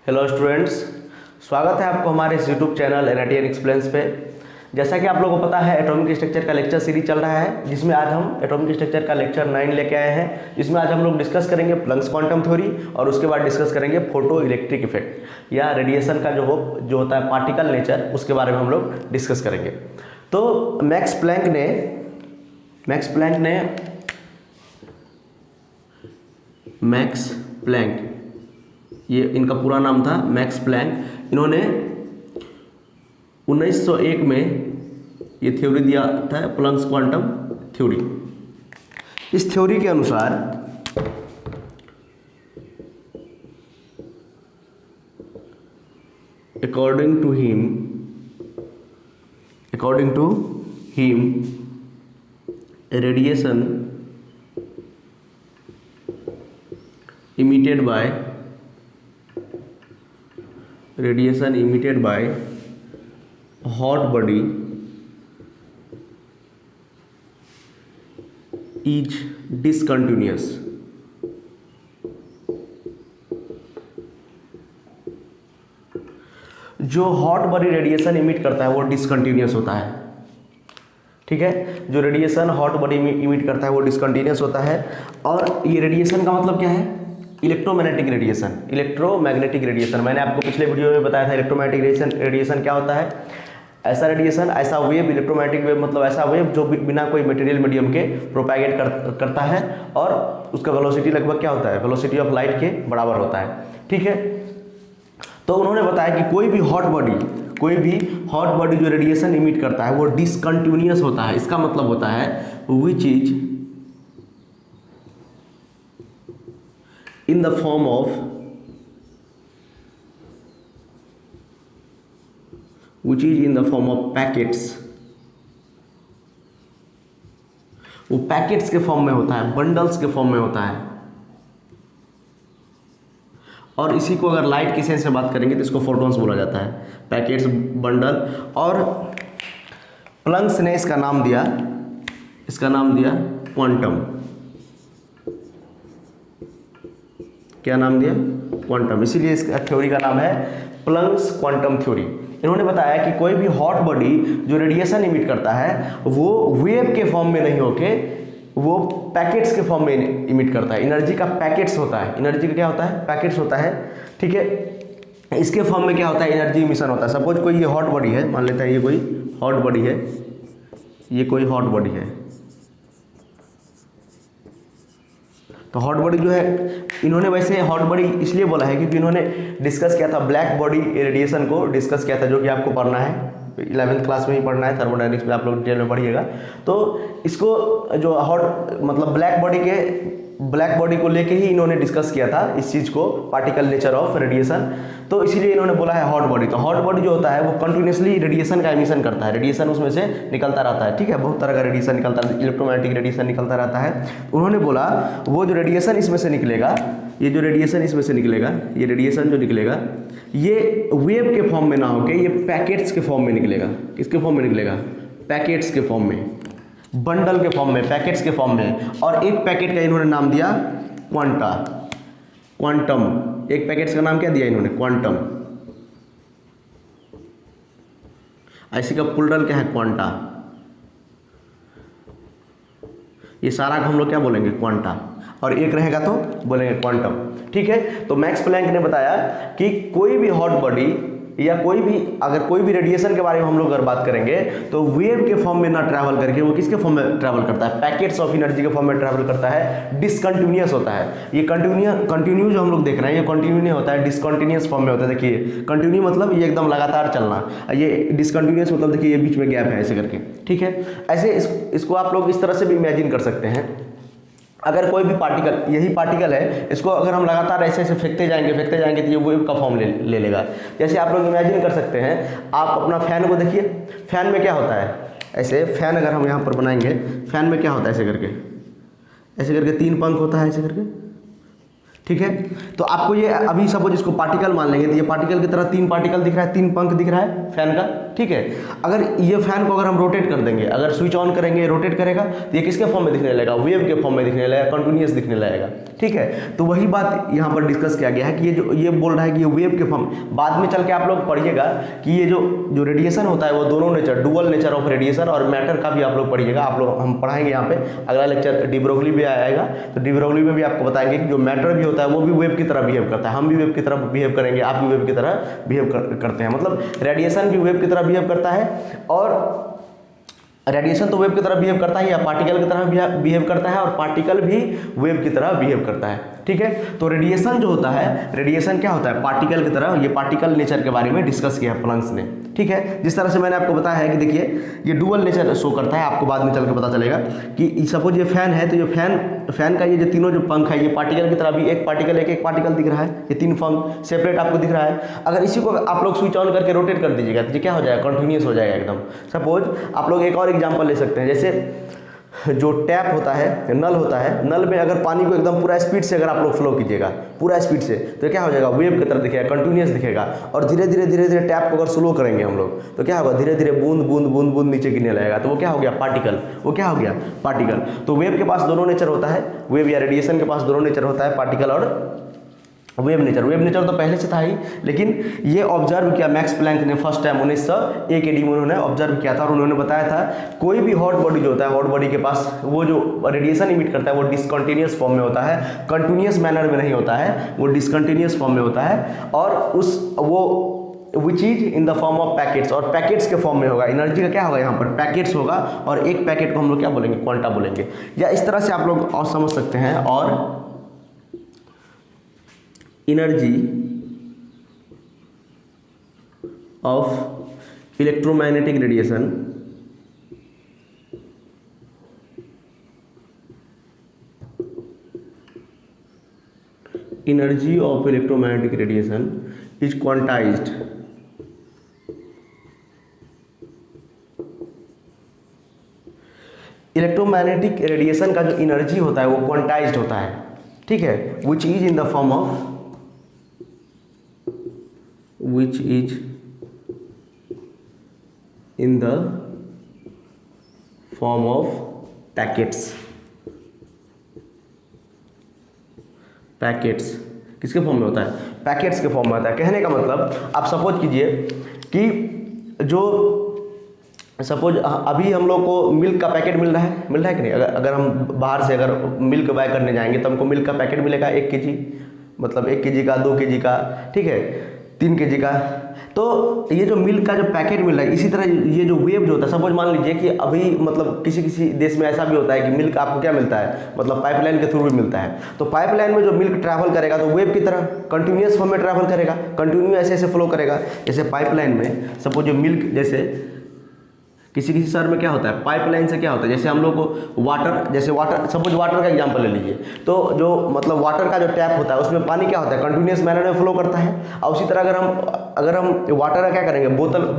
Hello students, स्वागत है आपको हमारे इस यूट्यूब चैनल एनआईटीएन एक्सप्लेन्स पे। जैसा कि आप लोगों को पता है, एटॉमिक स्ट्रक्चर का लेक्चर सीरीज चल रहा है, जिसमें आज हम एटॉमिक स्ट्रक्चर का लेक्चर 9 लेके आए हैं। जिसमें आज हम लोग डिस्कस करेंगे प्लैंक्स क्वांटम थ्योरी और उसके बाद डिस्कस करेंगे फोटो इलेक्ट्रिक इफेक्ट या रेडिएशन का जो होता है पार्टिकल नेचर, उसके बारे में हम लोग डिस्कस करेंगे। तो मैक्स प्लैंक, ये इनका पूरा नाम था मैक्स प्लैंक। इन्होंने 1901 में ये थ्योरी दिया था, प्लैंक्स क्वांटम थ्योरी। इस थ्योरी के अनुसार according to him radiation emitted by hot body is discontinuous। जो हॉट बॉडी रेडिएशन इमिट करता है वो डिसकंटिन्यूस होता है। ठीक है, जो रेडिएशन हॉट बॉडी इमिट करता है वो डिसकंटिन्यूस होता है। और ये रेडिएशन का मतलब क्या है? Electromagnetic radiation. मैंने आपको पिछले वीडियो में बताया था इलेक्ट्रोमैग्नेटिक रेडिएशन क्या होता है। ऐसा रेडिएशन, ऐसा वेव, इलेक्ट्रोमैग्नेटिक वेव मतलब ऐसा वेव जो बिना कोई मटेरियल मीडियम के प्रोपैगेट करता है और उसका वेलोसिटी लगभग क्या होता है? वेलोसिटी ऑफ लाइट के बराबर होता है। ठीक है, तो उन्होंने बताया कि कोई भी हॉट बॉडी जो रेडिएशन इमिट करता है वो डिसकंटिन्यूअस होता है। इसका मतलब होता है which is in the form of packets. वो पैकेट्स के फॉर्म में होता है, बंडल्स के फॉर्म में होता है। और इसी को अगर लाइट की सेंस से बात करेंगे तो इसको फोटॉन्स बोला जाता है, पैकेट्स, बंडल। और प्लैंक्स ने इसका नाम दिया क्वांटम। क्या नाम दिया? क्वांटम। इसीलिए इस थ्योरी का नाम है प्लैंक्स क्वांटम थ्योरी। इन्होंने बताया कि कोई भी हॉट बॉडी जो रेडिएशन इमिट करता है वो वेव के फॉर्म में नहीं होके वो पैकेट्स के फॉर्म में इमिट करता है। एनर्जी का पैकेट्स होता है, एनर्जी का क्या होता है? पैकेट्स होता है। ठीक है, इसके फॉर्म में क्या होता है? एनर्जी इमिशन होता है। सपोज कोई ये हॉट बॉडी है, मान लेते हैं ये कोई हॉट बॉडी है, तो हॉट बॉडी जो है, इन्होंने वैसे हॉट बॉडी इसलिए बोला है क्योंकि इन्होंने डिस्कस किया था ब्लैक बॉडी रेडिएशन को डिस्कस किया था, जो कि आपको पढ़ना है 11th क्लास में ही पढ़ना है, थर्मोडायनेमिक्स में आप लोग डिटेल में पढ़िएगा। तो इसको जो हॉट मतलब ब्लैक बॉडी को लेके ही इन्होंने डिस्कस किया था इस चीज़ को, पार्टिकल नेचर ऑफ रेडिएशन। तो इसीलिए इन्होंने बोला है हॉट बॉडी। तो हॉट बॉडी जो होता है वो कंटिन्यूसली रेडिएशन का एमिशन करता है, रेडिएशन उसमें से निकलता रहता है। ठीक है, बहुत तरह का रेडिएशन निकलता है, इलेक्ट्रोमैग्नेटिक रेडिएशन निकलता रहता है। उन्होंने बोला वो जो रेडिएशन इसमें से निकलेगा, ये रेडिएशन जो निकलेगा ये वेव के फॉर्म में ना होकर ये पैकेट्स के फॉर्म में निकलेगा। किसके फॉर्म में निकलेगा? पैकेट्स के फॉर्म में, बंडल के फॉर्म में, पैकेट्स के फॉर्म में। और एक पैकेट का इन्होंने नाम दिया क्वांटम। एक पैकेट्स का नाम क्या दिया इन्होंने? क्वांटम। ऐसी का प्लूरल क्या है? क्वांटा। ये सारा को हम लोग क्या बोलेंगे? क्वांटा। और एक रहेगा तो बोलेंगे क्वांटम। ठीक है, तो मैक्स प्लैंक ने बताया कि कोई भी हॉट बॉडी या कोई भी रेडिएशन के बारे में हम लोग अगर बात करेंगे तो वेव के फॉर्म में ना ट्रैवल करके वो किसके फॉर्म में ट्रैवल करता है? पैकेट्स ऑफ एनर्जी के फॉर्म में ट्रैवल करता है, डिसकंटिन्यूअस होता है। ये कंटिन्यू जो हम लोग देख रहे हैं ये कंटिन्यू नहीं होता है, डिसकंटिन्यूअस फॉर्म में होता है। देखिए, कंटिन्यू मतलब ये एकदम लगातार चलना, ये डिसकंटिन्यूअस मतलब देखिए ये बीच में गैप है ऐसे करके। ठीक है, ऐसे इसको आप लोग इस तरह से भी इमेजिन कर सकते हैं। अगर कोई भी पार्टिकल, यही पार्टिकल है, इसको अगर हम लगातार ऐसे फेंकते जाएंगे तो ये वेव का फॉर्म ले लेगा। जैसे आप लोग इमेजिन कर सकते हैं, आप अपना फैन को देखिए, फैन में क्या होता है? ऐसे फैन अगर हम यहाँ पर बनाएंगे, फैन में क्या होता है? ऐसे करके 3 पंख होता है ऐसे करके। ठीक है, तो आपको ये अभी सपोज इसको पार्टिकल मान लेंगे तो ये पार्टिकल की तरह 3 पार्टिकल दिख रहा है, 3 पंख दिख रहा है फैन का। ठीक है। अगर ये फैन को अगर हम रोटेट कर देंगे, अगर स्विच ऑन करेंगे रोटेट करेगा तो ये किसके फॉर्म में दिखने लगेगा, वेव के फॉर्म में दिखने लगेगा, कंटिन्यूस दिखने लगेगा, ठीक है। तो वही बात यहाँ पर डिस्कस किया गया है कि ये बोल रहा है कि ये वेव के फॉर्म, बाद में चल के आप लोग पढ़िएगा कि ये जो रेडिएशन होता है वो दोनों nature, dual nature of radiation और मैटर का भी आप लोग पढ़िएगा। आप लोग हम पढ़ाएंगे यहाँ पे, अगला लेक्चर डी ब्रोगली भी आएगा तो डी ब्रोगली में भी आपको बताएंगे कि जो मैटर भी होता है वो भी वेव की तरह बिहेव करता है, हम भी वेव की तरह बिहेव करेंगे, आप भी वेव की तरह बिहेव करते हैं। मतलब रेडिएशन भी वेव की तरह बिहेव करता है, और रेडिएशन तो वेव की तरह बिहेव करता है या पार्टिकल की तरह बिहेव करता है, और पार्टिकल भी वेव की तरह बिहेव करता है, ठीक है। तो रेडिएशन जो होता है, रेडिएशन क्या होता है, पार्टिकल की तरह, ये पार्टिकल नेचर के बारे में डिस्कस किया है प्लैंक्स ने, ठीक है। जिस तरह से मैंने आपको बताया है कि देखिए ये डुअल नेचर शो करता है, आपको बाद में चल के पता चलेगा कि सपोज ये फैन है तो ये फैन का ये जो तीनों जो पंख है ये पार्टिकल की तरह भी एक पार्टिकल दिख रहा है, ये तीन पंख सेपरेट आपको दिख रहा है। अगर इसी को आप लोग स्विच ऑन करके रोटेट कर दीजिएगा तो ये क्या हो जाएगा, कंटिन्यूस हो जाएगा एकदम। सपोज आप लोग एक और एग्जांपल ले सकते हैं, जैसे जो टैप होता है, नल होता है, नल में अगर पानी को एकदम पूरा स्पीड से अगर आप लोग फ्लो कीजिएगा पूरा स्पीड से तो क्या हो जाएगा, वेव की तरह दिखेगा, कंटिन्यूस दिखेगा। और धीरे धीरे टैप को अगर स्लो करेंगे हम लोग तो क्या होगा, धीरे धीरे बूंद बूंद बूंद बूंद नीचे गिरने लगेगा, तो वो क्या हो गया, पार्टिकल, वो क्या हो गया, पार्टिकल। तो वेव के पास दोनों नेचर होता है, वेव या रेडिएशन के पास दोनों नेचर होता है, पार्टिकल और वेव नेचर तो पहले से था ही, लेकिन ये ऑब्जर्व किया मैक्स प्लैंक ने फर्स्ट टाइम 1901 AD में उन्होंने ऑब्जर्व किया था, और उन्होंने बताया था कोई भी हॉट बॉडी जो होता है, हॉट बॉडी के पास वो जो रेडिएशन इमिट करता है वो डिसकंटिन्यूस फॉर्म में होता है, कंटिन्यूस मैनर में नहीं होता है, वो डिसकंटिन्यूस फॉर्म में होता है, और which is in the form of packets, और पैकेट्स के फॉर्म में होगा। एनर्जी का क्या होगा यहाँ पर, पैकेट्स होगा, और एक पैकेट को हम लोग क्या बोलेंगे, क्वांटा बोलेंगे। या इस तरह से आप लोग और समझ सकते हैं, और energy of electromagnetic radiation energy of electromagnetic radiation is quantized electromagnetic radiation का जो एनर्जी होता है वो क्वांटाइज्ड होता है, ठीक है, which is in the form of which is in the form of packets किसके फॉर्म में होता है, पैकेट्स के फॉर्म में होता है। कहने का मतलब आप सपोज कीजिए कि जो सपोज अभी हम लोग को मिल्क का पैकेट मिल रहा है कि नहीं, अगर हम बाहर से अगर मिल्क बाय करने जाएंगे तो हमको मिल्क का पैकेट मिलेगा 1 kg, मतलब 1 kg का, 2 kg का, ठीक है, 3 kg का। तो ये जो मिल्क का जो पैकेट मिल रहा है, इसी तरह ये जो वेव जो होता है, सपोज मान लीजिए कि अभी मतलब किसी देश में ऐसा भी होता है कि मिल्क आपको क्या मिलता है, मतलब पाइपलाइन के थ्रू भी मिलता है। तो पाइपलाइन में जो मिल्क ट्रैवल करेगा तो वेव की तरह कंटिन्यूस फॉर्म में ट्रैवल करेगा, कंटिन्यू ऐसे फ्लो करेगा। जैसे पाइपलाइन में सपोज जो मिल्क, जैसे किसी शहर में क्या होता है, पाइपलाइन से क्या होता है, जैसे हम लोग को वाटर सपोज वाटर का एग्जांपल ले लीजिए, तो जो मतलब वाटर का जो टैप होता है उसमें पानी क्या होता है, कंटिन्यूस मैनर में फ्लो करता है। और उसी तरह अगर हम वाटर का क्या करेंगे,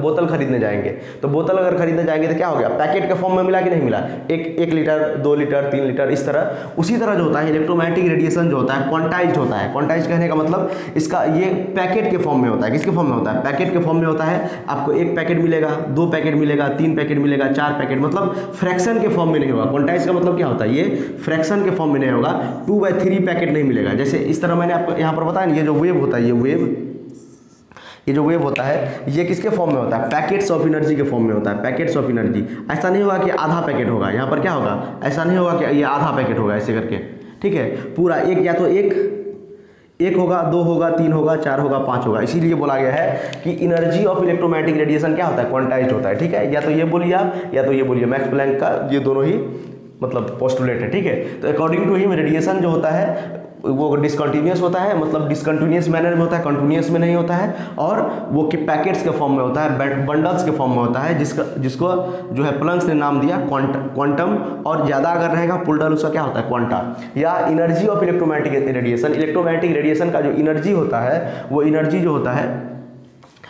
बोतल खरीदने जाएंगे, तो बोतल अगर खरीदने जाएंगे तो क्या हो गया, पैकेट के फॉर्म में मिला कि नहीं मिला, 1 लीटर, 2 लीटर, 3 लीटर, इस तरह। उसी तरह जो होता है इलेक्ट्रोमैग्नेटिक रेडिएशन जो होता है क्वांटाइज्ड होता है। क्वांटाइज्ड कहने का मतलब इसका ये पैकेट के फॉर्म में होता है। किसके फॉर्म में होता है, पैकेट के फॉर्म में होता है। आपको 1 पैकेट मिलेगा, 2 पैकेट मिलेगा, 3 पैकेट मिलेगा, 4 पैकेट, मतलब फ्रैक्शन के फॉर्म में नहीं होगा। क्वांटाइज का मतलब क्या होता है, ये फ्रैक्शन के फॉर्म में नहीं होगा, 2/3 पैकेट नहीं मिलेगा। जैसे इस तरह मैंने आपको यहाँ पर बताया, ये जो वेव होता है, ये जो वेव होता है ये किसके फॉर्म में होता है, पैकेट्स ऑफ एनर्जी के फॉर्म में होता है, पैकेट्स ऑफ एनर्जी। ऐसा नहीं होगा कि आधा पैकेट होगा, यहाँ पर क्या होगा, ऐसा नहीं होगा कि ये आधा पैकेट होगा ऐसे करके, ठीक है, पूरा एक, या तो एक होगा, 2 होगा, 3 होगा, 4 होगा, 5 होगा। इसीलिए बोला गया है कि एनर्जी ऑफ इलेक्ट्रोमैग्नेटिक रेडिएशन क्या होता है, क्वांटाइज्ड होता है, ठीक है। या तो ये बोलिए आप, या तो ये बोलिए, मैक्स प्लैंक का ये दोनों ही मतलब पोस्टुलेट है, ठीक है। तो अकॉर्डिंग टू हिम रेडिएशन जो होता है वो डिसकंटिन्यूस होता है, मतलब डिसकंटिन्यूस मैनर में होता है, कंटिन्यूस में नहीं होता है, और वो कि पैकेट्स के फॉर्म में होता है, बंडल्स के फॉर्म में होता है, जिसको जो है प्लैंक्स ने नाम दिया क्वांटम। और ज़्यादा अगर रहेगा पुलडल, उसका क्या होता है, क्वांटा। या energy of electromagnetic radiation, electromagnetic radiation का जो एनर्जी होता है, वो एनर्जी जो होता है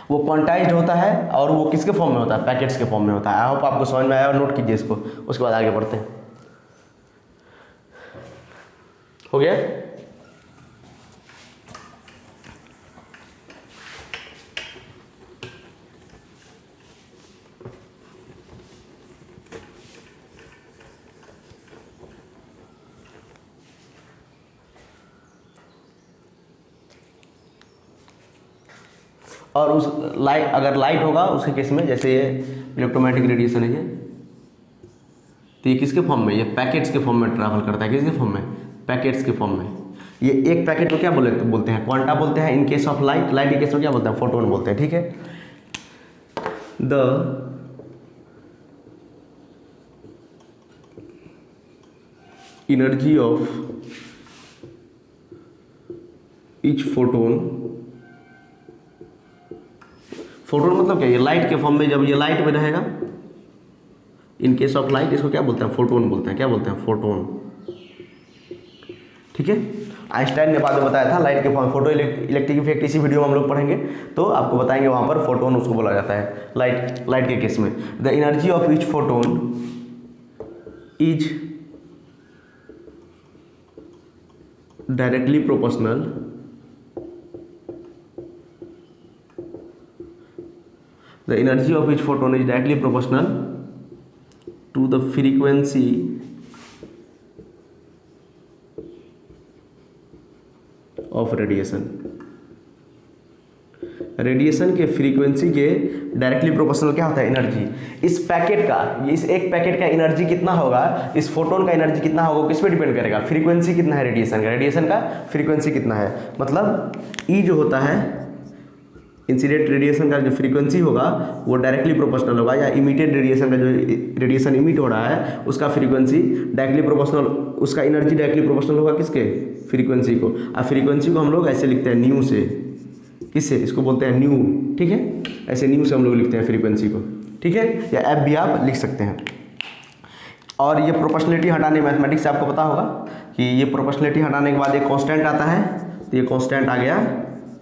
वो क्वांटाइज्ड होता है, और वो किसके फॉर्म में होता है, पैकेट्स के फॉर्म में होता है। आई होप आपको समझ में आया, और नोट कीजिए इसको, उसके बाद आगे बढ़ते हैं। हो गया। और उस लाइट, अगर लाइट होगा उसके केस में, जैसे ये इलेक्ट्रोमैग्नेटिक रेडिएशन है ये, तो ये किसके फॉर्म में, ये पैकेट्स के फॉर्म में ट्रैवल करता है। किसके फॉर्म में, पैकेट्स के फॉर्म में। ये एक पैकेट को क्या बोलते हैं, क्वांटा बोलते हैं। In case of light, light के केस में क्या बोलते हैं, फोटोन बोलते हैं। ठीक है, the energy of each photon, photon मतलब क्या, ये लाइट के फॉर्म में, जब ये लाइट में रहेगा, इन केस ऑफ लाइट, इसको क्या बोलते हैं, फोटोन बोलते हैं। क्या बोलते हैं, फोटोन। ठीक है, आइंस्टाइन ने बाद में बताया था लाइट के फॉर्म, फोटो इलेक्ट्रिक इफेक्ट, इसी वीडियो में हम लोग पढ़ेंगे तो आपको बताएंगे, वहाँ पर फोटोन उसको बोला जाता है लाइट के केस में। The energy of each photon is directly proportional the energy of each photon is directly proportional to the frequency of radiation। Radiation के फ्रीक्वेंसी के डायरेक्टली प्रोपोर्शनल क्या होता है, एनर्जी। इस पैकेट का, इस एक पैकेट का एनर्जी कितना होगा, इस फोटोन का एनर्जी कितना होगा, किस पे डिपेंड करेगा, फ्रीक्वेंसी कितना है रेडिएशन का फ्रीक्वेंसी कितना है। मतलब ई जो होता है, इंसिडेंट रेडिएशन का जो फ्रीक्वेंसी होगा वो डायरेक्टली प्रोपोर्शनल होगा, या इमिटेड रेडिएशन का जो रेडिएशन इमिट हो रहा है उसका फ्रीक्वेंसी डायरेक्टली प्रोपोर्शनल, उसका एनर्जी डायरेक्टली प्रोपोर्शनल होगा किसके, फ्रीक्वेंसी को। अब फ्रीक्वेंसी को हम लोग ऐसे लिखते हैं न्यू से, किससे, इसको बोलते हैं न्यू। ठीक है, ऐसे न्यू से हम लोग लिखते हैं फ्रीक्वेंसी को। ठीक है, या एफ भी आप लिख सकते हैं। और ये प्रोपोर्शनलिटी हटाने, मैथमेटिक्स से आपको पता होगा कि ये प्रोपोर्शनलिटी हटाने के बाद एक कांस्टेंट आता है, तो ये कांस्टेंट आ गया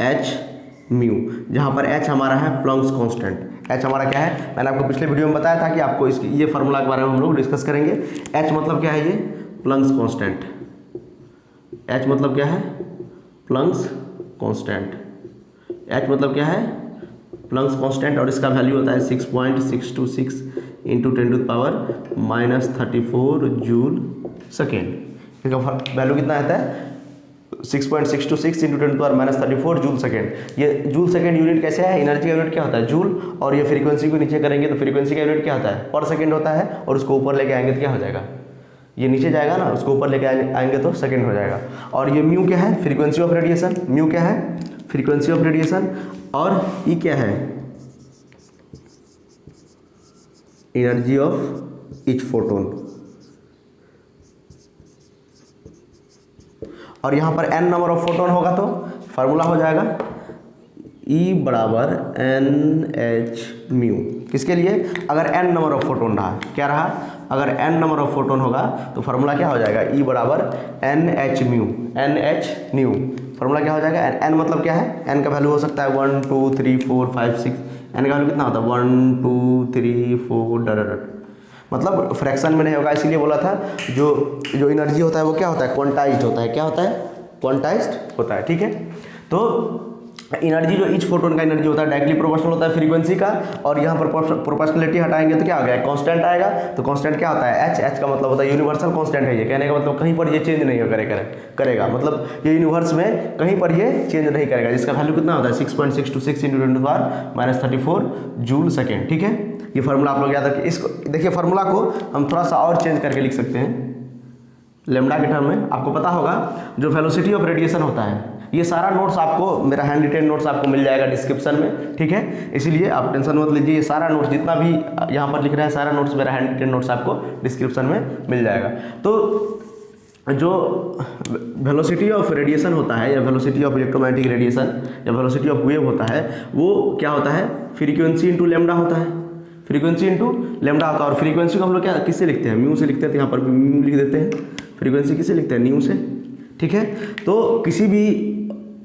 एच म्यू, जहाँ पर एच हमारा है प्लंक्स कांस्टेंट। एच हमारा क्या है, मैंने आपको पिछले वीडियो में बताया था कि आपको इसकी ये फार्मूला के बारे में हम लोग डिस्कस करेंगे। एच मतलब क्या है, ये प्लंक्स कांस्टेंट। एच मतलब क्या है, प्लंक्स कांस्टेंट। एच मतलब क्या है, प्लंक्स कांस्टेंट, और इसका वैल्यू होता है 6.626 इंटू 10⁻34 जूल सेकेंड। इसका वैल्यू कितना आता है, 6.626 इंटू 10⁻34 जूल सेकेंड। ये जूल सेकेंड यूनिट कैसे है, एनर्जी का यूनिट क्या होता है, जूल। और ये फ्रीक्वेंसी को नीचे करेंगे तो फ्रीक्वेंसी का यूनिट क्या होता है, पर सेकेंड होता है। और उसको ऊपर लेके आएंगे तो क्या हो जाएगा, ये नीचे जाएगा ना, उसको ऊपर लेके आएंगे तो सेकेंड हो जाएगा। और ये म्यू क्या है, फ्रीक्वेंसी ऑफ रेडिएशन। म्यू क्या है, फ्रीक्वेंसी ऑफ रेडिएशन। और ई क्या है, एनर्जी ऑफ ईच फोटोन। और यहाँ पर n नंबर ऑफ फोटोन होगा तो फार्मूला हो जाएगा E बराबर NH म्यू। किसके लिए, अगर n नंबर ऑफ फोटोन रहा, क्या रहा, अगर n नंबर ऑफ फोटोन होगा तो फार्मूला क्या हो जाएगा, E बराबर NH mu. NH new formula क्या हो जाएगा, n मतलब क्या है, n का वैल्यू हो सकता है 1 2 3 4 5 6। n का वैल्यू कितना होता है, 1 2 3 4 डट, मतलब फ्रैक्शन में नहीं होगा। इसीलिए बोला था जो एनर्जी होता है वो क्या होता है, क्वांटाइज्ड होता है। क्या होता है, क्वांटाइज्ड होता है। ठीक है, तो एनर्जी जो ईच फोटोन का एनर्जी होता है डायरेक्टली प्रोपोर्शनल होता है फ्रीक्वेंसी का। और यहाँ पर प्रोपोर्शनलिटी हटाएंगे तो क्या हो गया, कांस्टेंट आएगा। तो कांस्टेंट क्या होता है, एच। एच का मतलब होता है यूनिवर्सल कांस्टेंट है। ये कहने का मतलब कहीं पर ये चेंज नहीं करेगा, मतलब ये यूनिवर्स में कहीं पर ये चेंज नहीं करेगा। जिसका वैल्यू कितना होता है, 6.626 इंटू 10⁻34 जूल सेकेंड। ठीक है, ये फार्मूला आप लोग याद रखिए। इसको देखिए, फार्मूला को हम थोड़ा सा और चेंज करके लिख सकते हैं लेमडा के टर्म में। आपको पता होगा जो वेलोसिटी ऑफ रेडिएशन होता है, ये सारा नोट्स आपको, मेरा हैंड रिटेन नोट्स आपको मिल जाएगा डिस्क्रिप्शन में। ठीक है, इसीलिए आप टेंशन मत लीजिए, ये सारा नोट्स जितना भी यहाँ पर लिख रहे हैं सारा नोट्स, मेरा हैंड रिटेन नोट्स आपको डिस्क्रिप्शन में मिल जाएगा। तो जो वेलोसिटी ऑफ रेडिएशन होता है, या वेलोसिटी ऑफ इलेक्ट्रोमैग्नेटिक रेडिएशन, या वेलोसिटी ऑफ वेव होता है, वो क्या होता है, फ्रीक्वेंसी इंटू लेमडा होता है। फ्रीक्वेंसी इंटू लेमडा होता है। और फ्रीक्वेंसी को हम लोग क्या किससे लिखते हैं, म्यू से लिखते हैं। तो यहाँ पर म्यू लिख देते हैं। फ्रीक्वेंसी किससे लिखते हैं, न्यू से। ठीक है, तो किसी भी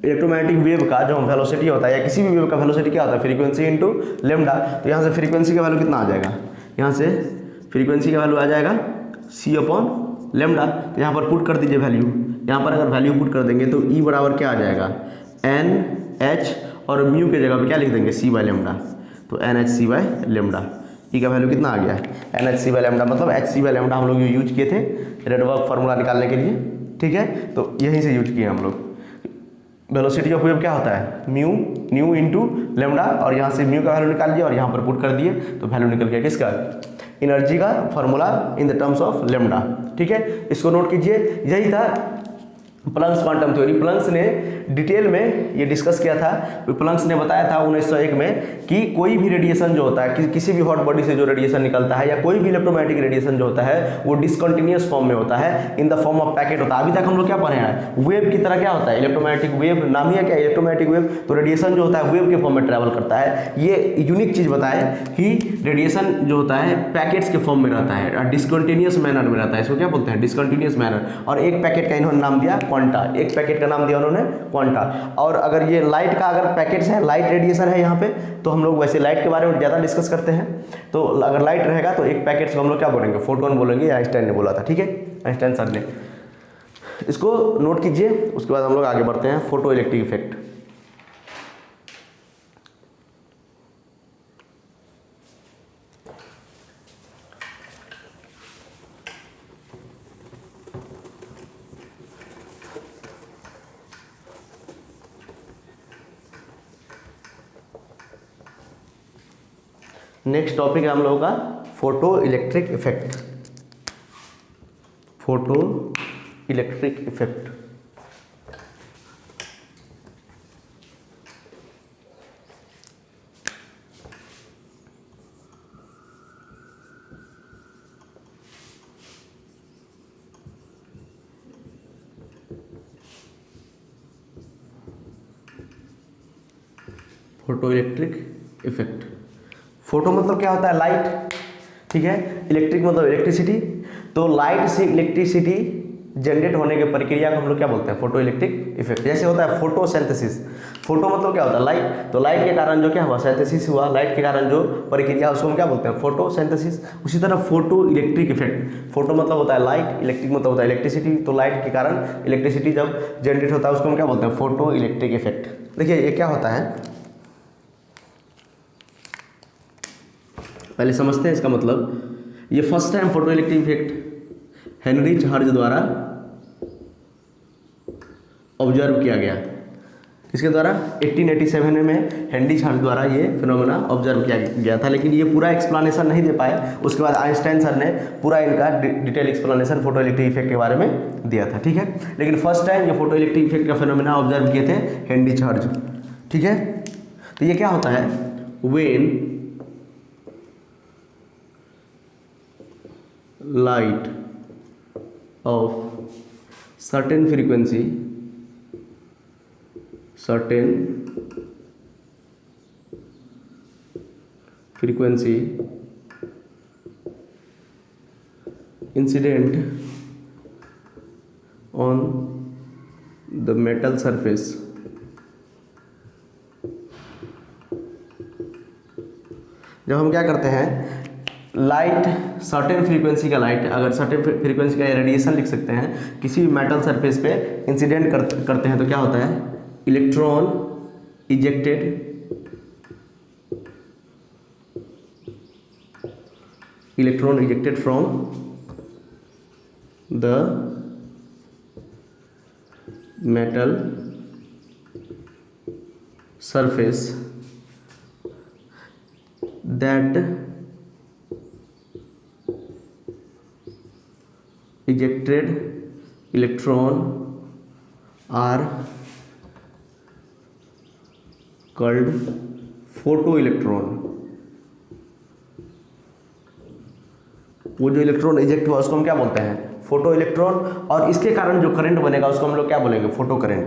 इलेक्ट्रोमैग्नेटिक वेव का जो वेलोसिटी होता है, या किसी भी वेव का वेलोसिटी क्या होता है, फ्रीक्वेंसी इंटू लेमडा। तो यहाँ से फ्रीक्वेंसी का वैल्यू कितना आ जाएगा, यहाँ से फ्रीक्वेंसी का वैल्यू आ जाएगा c अपॉन लेमडा। तो यहाँ पर पुट कर दीजिए वैल्यू। यहाँ पर अगर वैल्यू पुट कर देंगे तो E बराबर क्या आ जाएगा, NH, और म्यू के जगह पे क्या लिख देंगे, c बाय लेमडा। तो NHc बाय लेमडा। E का वैल्यू कितना आ गया, NHc बाय लेमडा। मतलब HC बाय लेमडा हम लोग यूज किए थे रेडबर्ग फार्मूला निकालने के लिए। ठीक है, तो यहीं से यूज किए हम लोग। वेलोसिटी ऑफ वेव क्या होता है, न्यू इंटू लेमडा, और यहाँ से म्यू का वैल्यू निकाल दिया और यहाँ पर पुट कर दिए तो वैल्यू निकल गया किसका, एनर्जी का formula in the terms of lambda. ठीक है, इसको नोट कीजिए। यही था प्लंक्स क्वांटम थ्योरी। प्लंक्स ने डिटेल में ये डिस्कस किया था। प्लंक्स ने बताया था 1901 में कि कोई भी रेडिएशन जो होता है, किसी भी हॉट बॉडी से जो रेडिएशन निकलता है या कोई भी इलेक्ट्रोमैग्नेटिक रेडिएशन जो होता है वो डिसकंटिन्यूअस फॉर्म में होता है, in the form of packet होता है। अभी तक हम लोग क्या पढ़े हैं, वेव की तरह क्या होता है, इलेक्ट्रोमैग्नेटिक वेव नाम ही है क्या, इलेक्ट्रोमैग्नेटिक वेव। तो रेडिएशन जो होता है वेव के फॉर्म में ट्रैवल करता है। ये यूनिक चीज बताए कि रेडिएशन जो होता है पैकेट्स के फॉर्म में रहता है, डिसकंटिन्यूअस मैनर में रहता है। इसको क्या बोलते हैं, डिसकंटिन्यूअस मैनर। और एक पैकेट का इन्होंने नाम दिया क्वांटा, एक पैकेट का नाम दिया उन्होंने क्वांटा। और अगर ये लाइट का अगर पैकेट्स है, लाइट रेडिएशन है यहाँ पे, तो हम लोग वैसे लाइट के बारे में ज़्यादा डिस्कस करते हैं। तो अगर लाइट रहेगा तो एक पैकेट्स को हम लोग क्या बोलेंगे, फोटोन बोलेंगे। आइंस्टाइन ने बोला था, ठीक है, आइंस्टाइन सर ने। इसको नोट कीजिए। उसके बाद हम लोग आगे बढ़ते हैं, photo electric effect. Next topic है हम लोगों का photo electric effect. Photo electric effect. Photo electric effect. Photo मतलब क्या होता है, लाइट, ठीक है। इलेक्ट्रिक मतलब इलेक्ट्रिसिटी। तो लाइट से इलेक्ट्रिसिटी जनरेट होने की प्रक्रिया को हम लोग क्या बोलते हैं, फोटो इलेक्ट्रिक इफेक्ट। जैसे होता है फोटोसिंथेसिस। फोटो मतलब क्या होता है, लाइट। तो लाइट के कारण जो क्या हुआ, सिंथेसिस हुआ, लाइट के कारण जो प्रक्रिया उसको हम क्या बोलते हैं, फोटोसिंथेसिस। उसी तरह फोटो इलेक्ट्रिक इफेक्ट। फोटो मतलब होता है लाइट, इलेक्ट्रिक मतलब होता है इलेक्ट्रिसिटी। तो लाइट के कारण इलेक्ट्रिसिटी जब जनरेट होता है उसको हम क्या बोलते हैं, फोटो इलेक्ट्रिक इफेक्ट। देखिए ये क्या होता है, पहले समझते हैं इसका मतलब। ये first time photo electric effect Henry हर्ज द्वारा ऑब्जर्व किया गया। इसके द्वारा 1887 में हेनरी हर्ज द्वारा ये फिनोमेना ऑब्जर्व किया गया था। लेकिन ये पूरा एक्सप्लेनेशन नहीं दे पाए। उसके बाद आइंस्टाइन सर ने पूरा इनका detail explanation photo electric effect के बारे में दिया था, ठीक है। लेकिन फर्स्ट टाइम ये फोटो इलेक्ट्रिक इफेक्ट का फिनोमेना ऑब्जर्व किए थे हेनरी हर्ज, ठीक है। तो ये क्या होता है, when light of certain frequency incident on the metal surface, जब हम क्या करते हैं, लाइट सर्टेन फ्रीक्वेंसी का लाइट, अगर सर्टेन फ्रीक्वेंसी का रेडिएशन लिख सकते हैं, किसी भी मेटल सरफेस पे इंसिडेंट करते हैं तो क्या होता है, electron ejected from the metal surface that ejected electron are called photoelectron। वो जो इलेक्ट्रॉन इजेक्ट हुआ उसको हम क्या बोलते हैं, फोटो इलेक्ट्रॉन। और इसके कारण जो करंट बनेगा उसको हम लोग क्या बोलेंगे, photo current.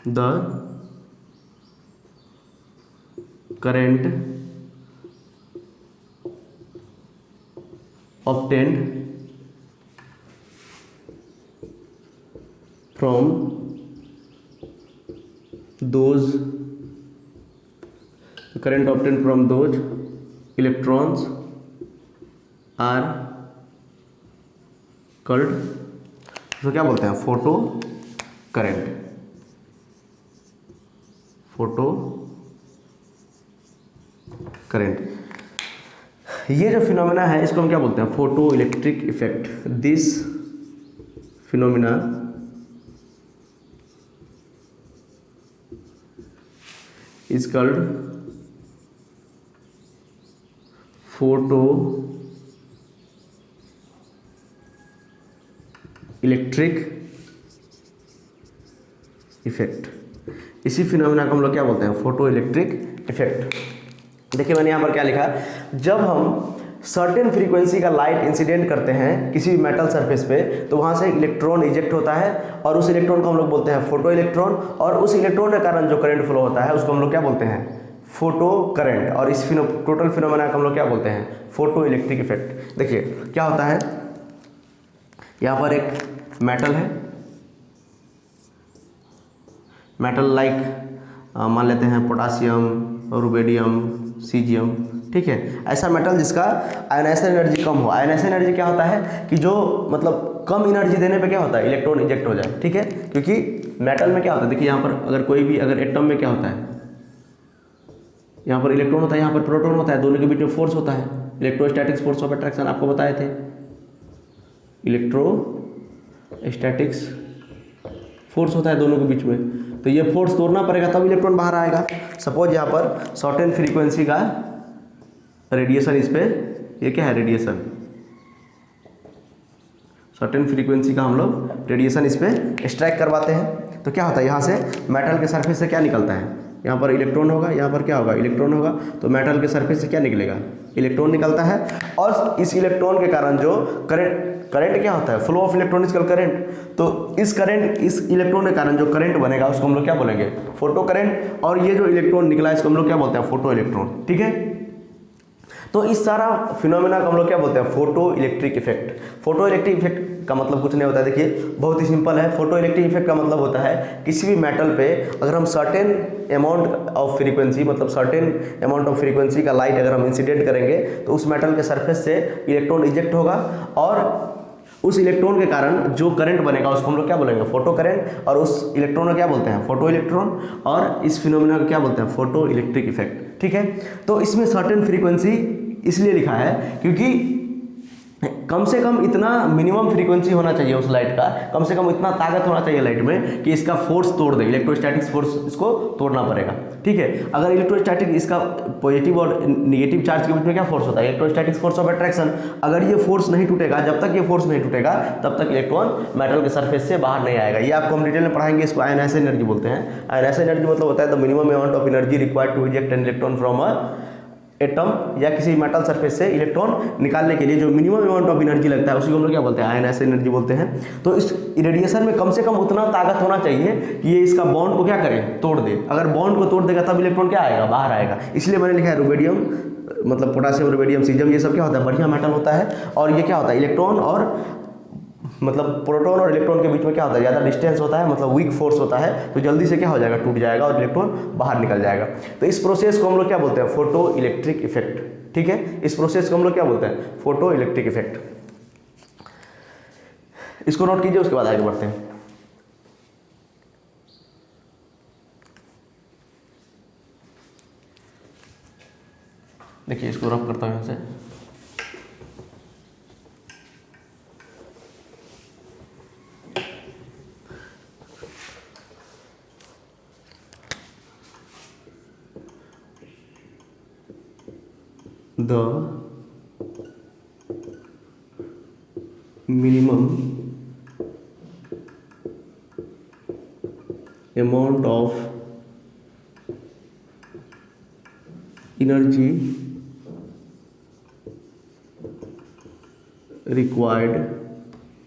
The current obtained from those electrons are called, तो क्या बोलते हैं, फोटो करंट। Photo current. ये जो फिनोमेना है इसको हम क्या बोलते हैं, photo electric effect. This phenomena is called photo electric effect. इसी फिनोमेना को हम लोग क्या बोलते हैं, फोटो इलेक्ट्रिक इफेक्ट। देखिए मैंने यहाँ पर क्या लिखा, जब हम सर्टेन फ्रीक्वेंसी का लाइट इंसिडेंट करते हैं किसी भी मेटल सरफेस पे, तो वहाँ से इलेक्ट्रॉन इजेक्ट होता है और उस इलेक्ट्रॉन को हम लोग बोलते हैं फोटो इलेक्ट्रॉन, और उस इलेक्ट्रॉन के कारण जो करंट फ्लो होता है उसको हम लोग क्या बोलते हैं, फोटो करंट। और इस टोटल फिनोमेना को हम लोग क्या बोलते हैं, फोटो इलेक्ट्रिक इफेक्ट। देखिए क्या होता है, यहाँ पर एक मेटल है, मेटल लाइक मान लेते हैं पोटासियम, रुबेडियम, सीजियम, ठीक है। ऐसा मेटल जिसका आयनाइजेशन एनर्जी कम हो। आयनाइजेशन एनर्जी क्या होता है कि जो मतलब कम एनर्जी देने पे क्या होता है, इलेक्ट्रॉन इजेक्ट हो जाए, ठीक है। क्योंकि मेटल में क्या होता है, देखिए यहाँ पर अगर कोई भी अगर एटम में क्या होता है, यहाँ पर इलेक्ट्रॉन होता है, यहाँ पर प्रोटॉन होता है, दोनों के बीच में फोर्स होता है, इलेक्ट्रोस्टैटिक्स फोर्स ऑफ अट्रैक्शन आपको बताए थे, इलेक्ट्रोस्टैटिक्स फोर्स होता है दोनों के बीच में। तो ये फोर्स तोड़ना पड़ेगा तब इलेक्ट्रॉन बाहर आएगा। सपोज यहाँ पर सर्टेन फ्रीक्वेंसी का रेडिएशन, इस पे ये क्या है, रेडिएशन, सर्टेन फ्रीक्वेंसी का हम लोग रेडिएशन इस पे एक्सट्रैक्ट करवाते हैं। तो क्या होता है, यहाँ से मेटल के सरफेस से क्या निकलता है, यहाँ पर इलेक्ट्रॉन होगा, यहाँ पर क्या होगा, इलेक्ट्रॉन होगा, तो मेटल के सरफेस से क्या निकलेगा, इलेक्ट्रॉन निकलता है। और इस इलेक्ट्रॉन के कारण जो करंट क्या होता है, फ्लो ऑफ इलेक्ट्रॉनिकल करंट। तो इस करंट, इस इलेक्ट्रॉन के कारण जो करंट बनेगा उसको हम लोग क्या बोलेंगे, फोटो करंट। और ये जो इलेक्ट्रॉन निकला है इसको हम लोग क्या बोलते हैं, फोटो इलेक्ट्रॉन, ठीक है। तो इस सारा फिनोमेना को हम लोग क्या बोलते हैं, photo electric effect. Photo electric effect का मतलब कुछ नहीं होता है, देखिए बहुत ही सिंपल है। फोटो इलेक्ट्रिक इफेक्ट का मतलब होता है किसी भी मेटल पे अगर हम सर्टेन अमाउंट ऑफ फ्रीक्वेंसी, मतलब सर्टेन अमाउंट ऑफ फ्रीक्वेंसी का लाइट अगर हम इंसिडेंट करेंगे तो उस मेटल के सरफेस से इलेक्ट्रॉन इजेक्ट होगा, और उस इलेक्ट्रॉन के कारण जो करंट बनेगा उसको हम लोग क्या बोलेंगे, फोटो करंट। और उस इलेक्ट्रॉन को क्या बोलते हैं, फोटो इलेक्ट्रॉन। और इस फिनोमेना को क्या बोलते हैं, फोटो इलेक्ट्रिक इफेक्ट, ठीक है। तो इसमें सर्टेन फ्रीक्वेंसी इसलिए लिखा है क्योंकि कम से कम इतना मिनिमम फ्रीक्वेंसी होना चाहिए उस लाइट का, कम से कम इतना ताकत होना चाहिए लाइट में कि इसका फोर्स तोड़ दे, इलेक्ट्रोस्टैटिक्स फोर्स इसको तोड़ना पड़ेगा, ठीक है। अगर इलेक्ट्रोस्टैटिक, इसका पॉजिटिव और नेगेटिव चार्ज के बीच में क्या फोर्स होता है, इलेक्ट्रोस्टैटिक्स फोर्स ऑफ अट्रैक्शन। अगर ये फोर्स नहीं टूटेगा, जब तक ये फोर्स नहीं टूटेगा तब तक इलेक्ट्रॉन मेटल के सरफेस से बाहर नहीं आएगा। ये आपको हम डिटेल में पढ़ाएंगे। इसको आयनाइजेशन एनर्जी बोलते हैं। आयनाइजेशन एनर्जी मतलब होता है the minimum amount of energy required to eject an electron from a atom या किसी मेटल सरफेस से इलेक्ट्रॉन निकालने के लिए जो मिनिमम अमाउंट ऑफ एनर्जी लगता है उसी को हम लोग क्या बोलते हैं, आयनाइजेशन एनर्जी बोलते हैं। तो इस रेडिएशन में कम से कम उतना ताकत होना चाहिए कि ये इसका बॉन्ड को क्या करे, तोड़ दे। अगर बॉन्ड को तोड़ देगा तब इलेक्ट्रॉन क्या आएगा, बाहर आएगा। इसलिए मैंने लिखा है रुबेडियम, मतलब पोटासियम, रुबेडियम, सीजियम, ये सब क्या होता है, बढ़िया मेटल होता है। और ये क्या होता है, इलेक्ट्रॉन और मतलब प्रोटॉन और इलेक्ट्रॉन के बीच में क्या होता है, ज़्यादा डिस्टेंस होता है, मतलब वीक फोर्स होता है, तो जल्दी से क्या हो जाएगा, टूट जाएगा और इलेक्ट्रॉन बाहर निकल जाएगा। तो इस प्रोसेस को हम लोग क्या बोलते हैं, फोटो इलेक्ट्रिक इफेक्ट, ठीक है। इस प्रोसेस को हम लोग क्या बोलते हैं, फोटो इलेक्ट्रिक इफेक्ट। इसको नोट कीजिए, उसके बाद आगे बढ़ते हैं। देखिए इसको रफ करता हूँ यहाँ से। The minimum amount of energy required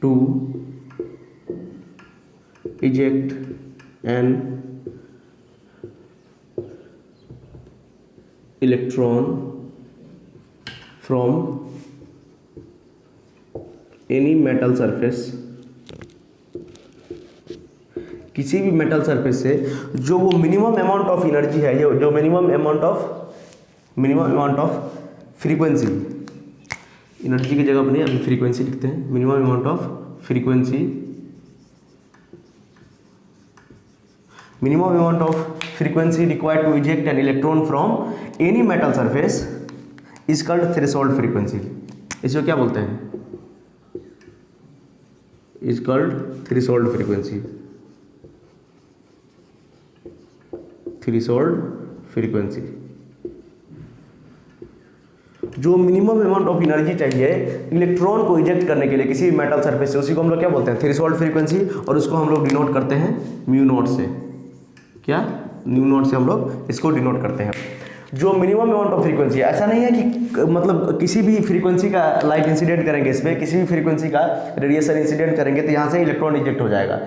to eject an electron from any metal surface, किसी भी मेटल सरफेस से जो वो मिनिमम अमाउंट ऑफ एनर्जी है, ये जो minimum amount of frequency, energy की जगह पर नहीं अभी फ्रीक्वेंसी लिखते हैं, minimum amount of frequency, minimum amount of frequency required to eject an electron from any metal surface is called threshold frequency। इसको क्या बोलते हैं, is called threshold frequency, threshold frequency, जो मिनिमम अमाउंट ऑफ एनर्जी चाहिए electron को eject करने के लिए किसी मेटल सरफेस से, उसी को हम लोग क्या बोलते हैं, थ्रेशोल्ड फ्रीक्वेंसी, और उसको हम लोग डिनोट करते हैं म्यू नॉट से। क्या, म्यू नॉट से हम लोग इसको डिनोट करते हैं। जो मिनिमम अमाउंट ऑफ फ्रीक्वेंसी, ऐसा नहीं है कि मतलब किसी भी फ्रीक्वेंसी का लाइट इंसिडेंट करेंगे इस पर, किसी भी फ्रीक्वेंसी का रेडिएशन इंसिडेंट करेंगे तो यहाँ से इलेक्ट्रॉन इजेक्ट हो जाएगा।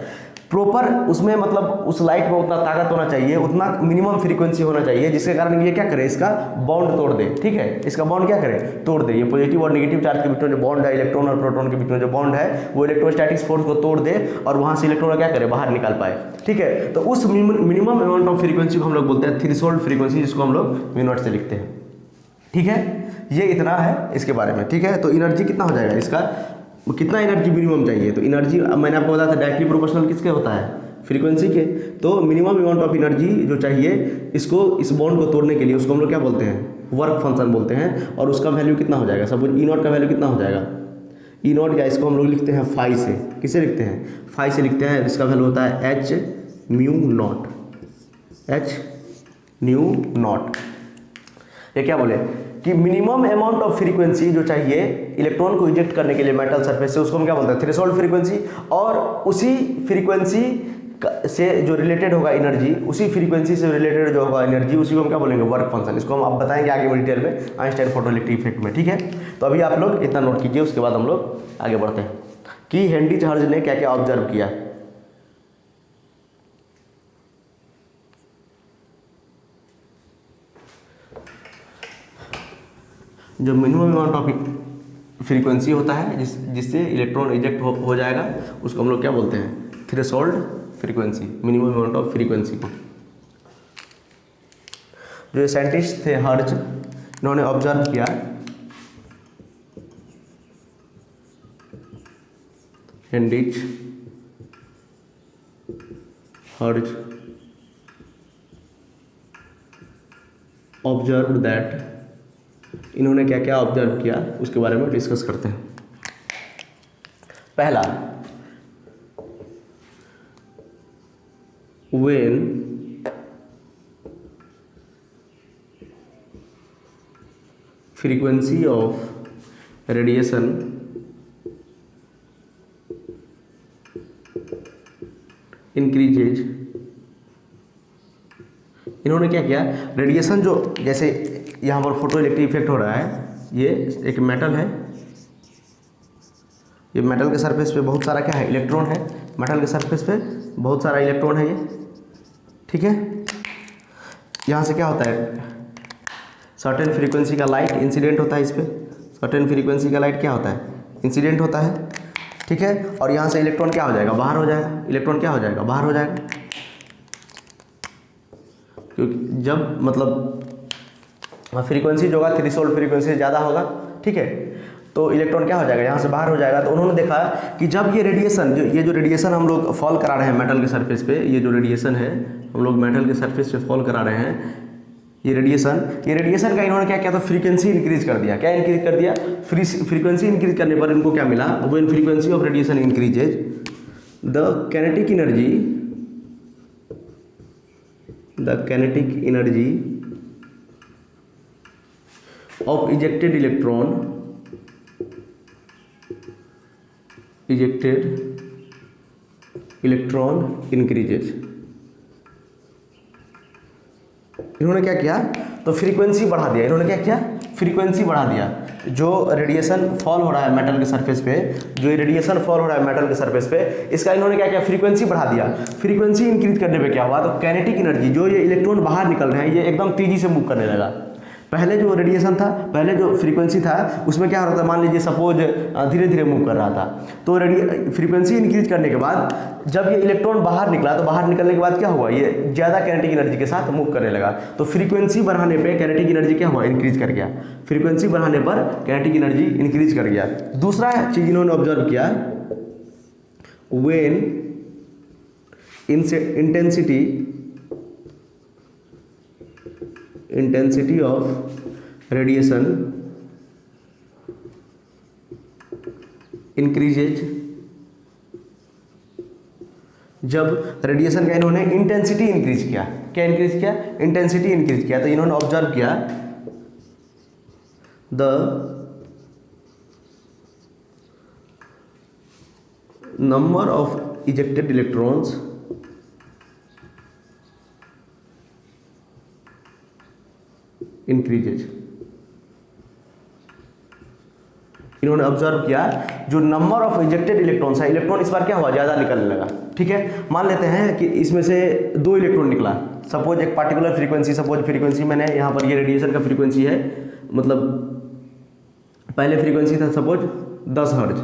प्रॉपर उसमें मतलब उस लाइट में उतना ताकत होना चाहिए, उतना मिनिमम फ्रीक्वेंसी होना चाहिए जिसके कारण ये क्या करे, इसका बॉन्ड तोड़ दे। ठीक है, इसका बॉन्ड क्या करे, तोड़ दे। ये पॉजिटिव और नेगेटिव चार्ज के बीच में जो बॉन्ड है, इलेक्ट्रॉन और प्रोटॉन के बीच में जो बॉन्ड है, वो इलेक्ट्रोस्टैटिक्स फोर्स को तोड़ दे और वहां से इलेक्ट्रॉन क्या करे, बाहर निकाल पाए। ठीक है, तो उस मिनिमम अमाउंट ऑफ फ्रीक्वेंसी को हम लोग बोलते हैं थ्रेशोल्ड फ्रीक्वेंसी, जिसको हम लोग म्यू नॉट से लिखते हैं। ठीक है, ये इतना है इसके बारे में। ठीक है, तो एनर्जी कितना हो जाएगा इसका, कितना एनर्जी मिनिमम चाहिए, तो एनर्जी मैंने आपको बताया था डायरेक्टली प्रोपोर्शनल किसके होता है, फ्रीक्वेंसी के। तो मिनिमम अमाउंट ऑफ एनर्जी जो चाहिए इसको, इस बॉन्ड को तोड़ने के लिए, उसको हम लोग क्या बोलते हैं, वर्क फंक्शन बोलते हैं। और उसका वैल्यू कितना हो जाएगा, सपोज ई नॉट का वैल्यू कितना हो जाएगा, ई नॉट, या इसको हम लोग लिखते हैं फाई से। किसे लिखते हैं, फाई से लिखते हैं। इसका वैल्यू होता है H mu naught, H mu naught. ये क्या बोले कि मिनिमम अमाउंट ऑफ फ्रीक्वेंसी जो चाहिए इलेक्ट्रॉन को इजेक्ट करने के लिए मेटल सरफेस से, उसको हम क्या बोलते हैं, थ्रेशोल्ड फ्रीक्वेंसी। और उसी फ्रीक्वेंसी से जो रिलेटेड होगा एनर्जी, उसी फ्रीक्वेंसी से रिलेटेड जो होगा एनर्जी, उसी को हम क्या बोलेंगे, वर्क फंक्शन। इसको हम आप बताएंगे आगे में डिटेल में आइंस्टाइन फोटोइलेक्ट्रिक इफेक्ट में। ठीक है, तो अभी आप लोग इतना नोट कीजिए, उसके बाद हम लोग आगे बढ़ते हैं कि हेनरिच हर्ट्ज ने क्या क्या ऑब्जर्व किया। जो मिनिमम अमाउंट ऑफ फ्रीक्वेंसी होता है जिससे इलेक्ट्रॉन इजेक्ट हो जाएगा, उसको हम लोग क्या बोलते हैं, threshold frequency, minimum amount of frequency को। जो साइंटिस्ट थे हर्ट्ज, इन्होंने ऑब्जर्व किया हेनरिच हर्ट्ज ऑब्जर्व दैट, इन्होंने क्या क्या ऑब्जर्व किया उसके बारे में डिस्कस करते हैं। पहला, when frequency of radiation increases, इन्होंने क्या किया, रेडिएशन जो, जैसे यहाँ पर फोटो इलेक्ट्रिक इफेक्ट हो रहा है, ये एक मेटल है, ये मेटल के सरफेस पे बहुत सारा क्या है, इलेक्ट्रॉन है, मेटल के सरफेस पे बहुत सारा इलेक्ट्रॉन है ये। ठीक है, यहाँ से क्या होता है, सर्टेन फ्रीक्वेंसी का लाइट इंसिडेंट होता है इस पर, सर्टेन फ्रीक्वेंसी का लाइट क्या होता है, इंसिडेंट होता है। ठीक है, और यहाँ से इलेक्ट्रॉन क्या हो जाएगा, बाहर हो जाएगा, इलेक्ट्रॉन क्या हो जाएगा, बाहर हो जाएगा। क्योंकि जब मतलब फ्रीक्वेंसी जो होगा थ्रेशोल्ड फ्रीक्वेंसी ज़्यादा होगा, ठीक है, तो इलेक्ट्रॉन क्या हो जाएगा, यहाँ से बाहर हो जाएगा। तो उन्होंने देखा कि जब ये रेडिएशन, ये जो रेडिएशन हम लोग फॉल करा रहे हैं मेटल के सरफेस पे, ये जो रेडिएशन है हम लोग मेटल के सरफेस पे फॉल करा रहे हैं, ये रेडिएशन का इन्होंने क्या किया, तो फ्रीक्वेंसी इंक्रीज कर दिया। क्या इंक्रीज कर दिया, फ्रीक्वेंसी इंक्रीज करने पर इनको क्या मिला, when frequency of radiation increases the kinetic energy of ejected electron increases। इन्होंने क्या किया, तो फ्रीक्वेंसी बढ़ा दिया। इन्होंने क्या किया, फ्रीक्वेंसी बढ़ा दिया। जो रेडिएशन फॉल हो रहा है मेटल के सरफेस पे, जो रेडिएशन फॉल हो रहा है मेटल के सरफेस पे, इसका इन्होंने क्या किया, फ्रीक्वेंसी बढ़ा दिया। फ्रीक्वेंसी इंक्रीज करने पे क्या हुआ, तो काइनेटिक एनर्जी, जो ये इलेक्ट्रॉन बाहर निकल रहे हैं, ये एकदम तेजी से मूव करने लगा। पहले जो रेडिएशन था, पहले जो फ्रीक्वेंसी था, उसमें क्या हो रहा था, मान लीजिए सपोज धीरे धीरे मूव कर रहा था, तो फ्रीक्वेंसी इंक्रीज करने के बाद जब ये इलेक्ट्रॉन बाहर निकला, तो बाहर निकलने के बाद क्या हुआ, ये ज़्यादा काइनेटिक एनर्जी के साथ मूव करने लगा। तो फ्रीक्वेंसी बढ़ाने पे काइनेटिक एनर्जी क्या हुआ, इंक्रीज कर गया। फ्रीक्वेंसी बढ़ाने पर काइनेटिक एनर्जी इंक्रीज कर गया। दूसरा चीज़ इन्होंने ऑब्जर्व किया, when intensity of radiation increases जब रेडिएशन का इन्होंने इंटेंसिटी इंक्रीज किया, क्या इंक्रीज किया, इंटेंसिटी इंक्रीज किया, तो इन्होंने ऑब्जर्व किया the number of ejected electrons increases. इन्होंने ऑब्जर्व किया जो नंबर ऑफ इजेक्टेड इलेक्ट्रॉन्स है, इलेक्ट्रॉन इस बार क्या हुआ, ज़्यादा निकलने लगा। ठीक है, मान लेते हैं कि इसमें से 2 इलेक्ट्रॉन निकला, सपोज एक पार्टिकुलर फ्रीक्वेंसी, सपोज फ्रीक्वेंसी मैंने यहाँ पर ये रेडिएशन का फ्रीक्वेंसी है, मतलब पहले फ्रीक्वेंसी था सपोज 10 हर्ट्ज।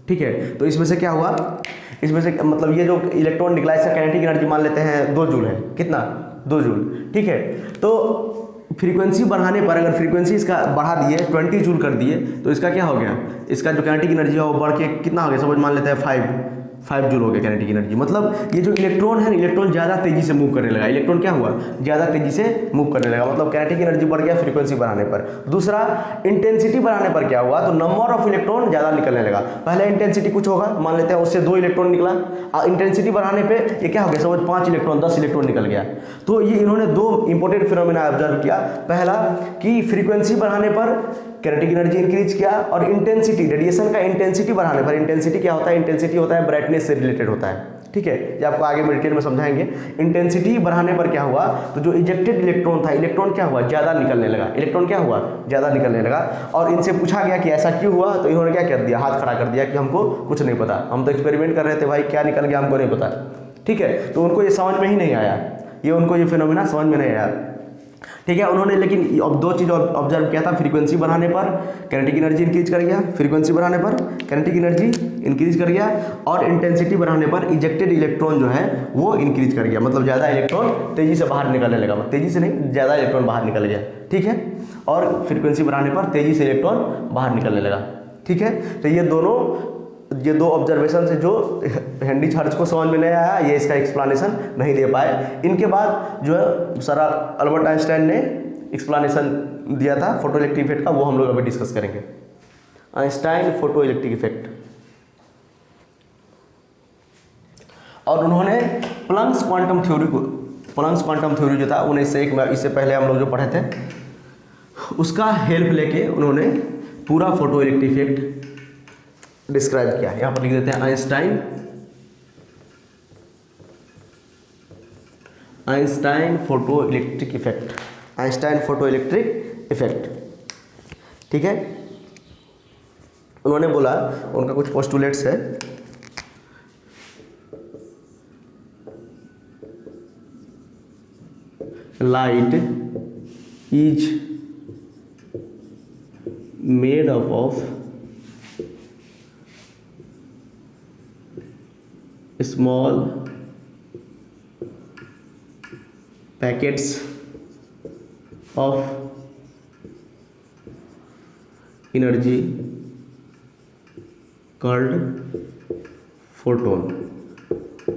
ठीक है, तो इसमें से क्या हुआ, इसमें से मतलब ये जो इलेक्ट्रॉन निकला इसका काइनेटिक एनर्जी मान लेते हैं 2 जूल है, कितना, 2 जूल। ठीक है, तो फ्रीक्वेंसी बढ़ाने पर अगर फ्रीक्वेंसी इसका बढ़ा दिए 20 जूल कर दिए तो इसका क्या हो गया, इसका जो काइनेटिक एनर्जी है वो बढ़ के कितना हो गया, सपोज मान लेते हैं 5 जूल हो गया काइनेटिक एनर्जी। मतलब ये जो इलेक्ट्रॉन है, इलेक्ट्रॉन ज़्यादा तेजी से मूव करने लगा, इलेक्ट्रॉन क्या हुआ, ज़्यादा तेजी से मूव करने लगा, मतलब काइनेटिक एनर्जी बढ़ गया फ्रीक्वेंसी बढ़ाने पर। दूसरा, इंटेंसिटी बढ़ाने पर क्या हुआ, तो नंबर ऑफ इलेक्ट्रॉन ज़्यादा निकलने लगा। पहले इंटेंसिटी कुछ होगा, मान लेते हैं उससे 2 इलेक्ट्रॉन निकला, इंटेंसिटी बढ़ाने पर ये क्या हो गया, सपोज 5 इलेक्ट्रॉन 10 इलेक्ट्रॉन निकल गया। तो ये इन्होंने 2 इंपॉर्टेंट फिनोमेना ऑब्जर्व किया। पहला कि फ्रीक्वेंसी बढ़ाने पर काइनेटिक एनर्जी इंक्रीज किया, और इंटेंसिटी, रेडिएशन का इंटेंसिटी बढ़ाने पर, इंटेंसिटी क्या होता है, इंटेंसिटी होता है ब्राइटनेस से रिलेटेड होता है। ठीक है, ये आपको आगे में डिटेल में समझाएंगे। इंटेंसिटी बढ़ाने पर क्या हुआ, तो जो इजेक्टेड इलेक्ट्रॉन था, इलेक्ट्रॉन क्या हुआ, ज़्यादा निकलने लगा, इलेक्ट्रॉन क्या हुआ, ज़्यादा निकलने लगा। और इनसे पूछा गया कि ऐसा क्यों हुआ, तो इन्होंने क्या कर दिया, हाथ खड़ा कर दिया कि हमको कुछ नहीं पता, हम तो एक्सपेरिमेंट कर रहे थे भाई, क्या निकल गया हमको नहीं पता। ठीक है, तो उनको ये समझ में ही नहीं आया, उनको ये फिनोमेना समझ में नहीं आया। ठीक है, उन्होंने लेकिन अब 2 चीज़ ऑब्जर्व किया था, फ्रीक्वेंसी बढ़ाने पर काइनेटिक एनर्जी इंक्रीज कर गया, फ्रीक्वेंसी बढ़ाने पर काइनेटिक एनर्जी इंक्रीज कर गया, और इंटेंसिटी बढ़ाने पर इजेक्टेड इलेक्ट्रॉन जो है वो इंक्रीज कर गया, मतलब ज़्यादा इलेक्ट्रॉन तेजी से बाहर निकलने लगा, तेजी से नहीं, ज़्यादा इलेक्ट्रॉन बाहर निकल गया। ठीक है, और फ्रीक्वेंसी बढ़ाने पर तेजी से इलेक्ट्रॉन बाहर निकलने लगा। ठीक है, तो ये दो ऑब्जर्वेशन से जो हेनरी हर्ट्ज को समझ में नहीं आया, ये इसका एक्सप्लेनेशन नहीं दे पाए। इनके बाद जो है सर अल्बर्ट आइंस्टाइन ने एक्सप्लेनेशन दिया था फोटो इलेक्ट्रिक इफेक्ट का, वो हम लोग अभी डिस्कस करेंगे। आइंस्टाइन फोटो इलेक्ट्रिक इफेक्ट, और उन्होंने प्लंक्स क्वांटम थ्योरी जो था 1901 में, इससे पहले हम लोग जो पढ़े थे उसका हेल्प लेके उन्होंने पूरा फोटो इलेक्ट्रिक इफेक्ट डिस्क्राइब किया। यहाँ पर लिख देते हैं Einstein photo electric effect, Einstein photo electric effect. ठीक है, उन्होंने बोला, उनका कुछ पोस्टुलेट्स है, light is made up of small packets of energy called photon।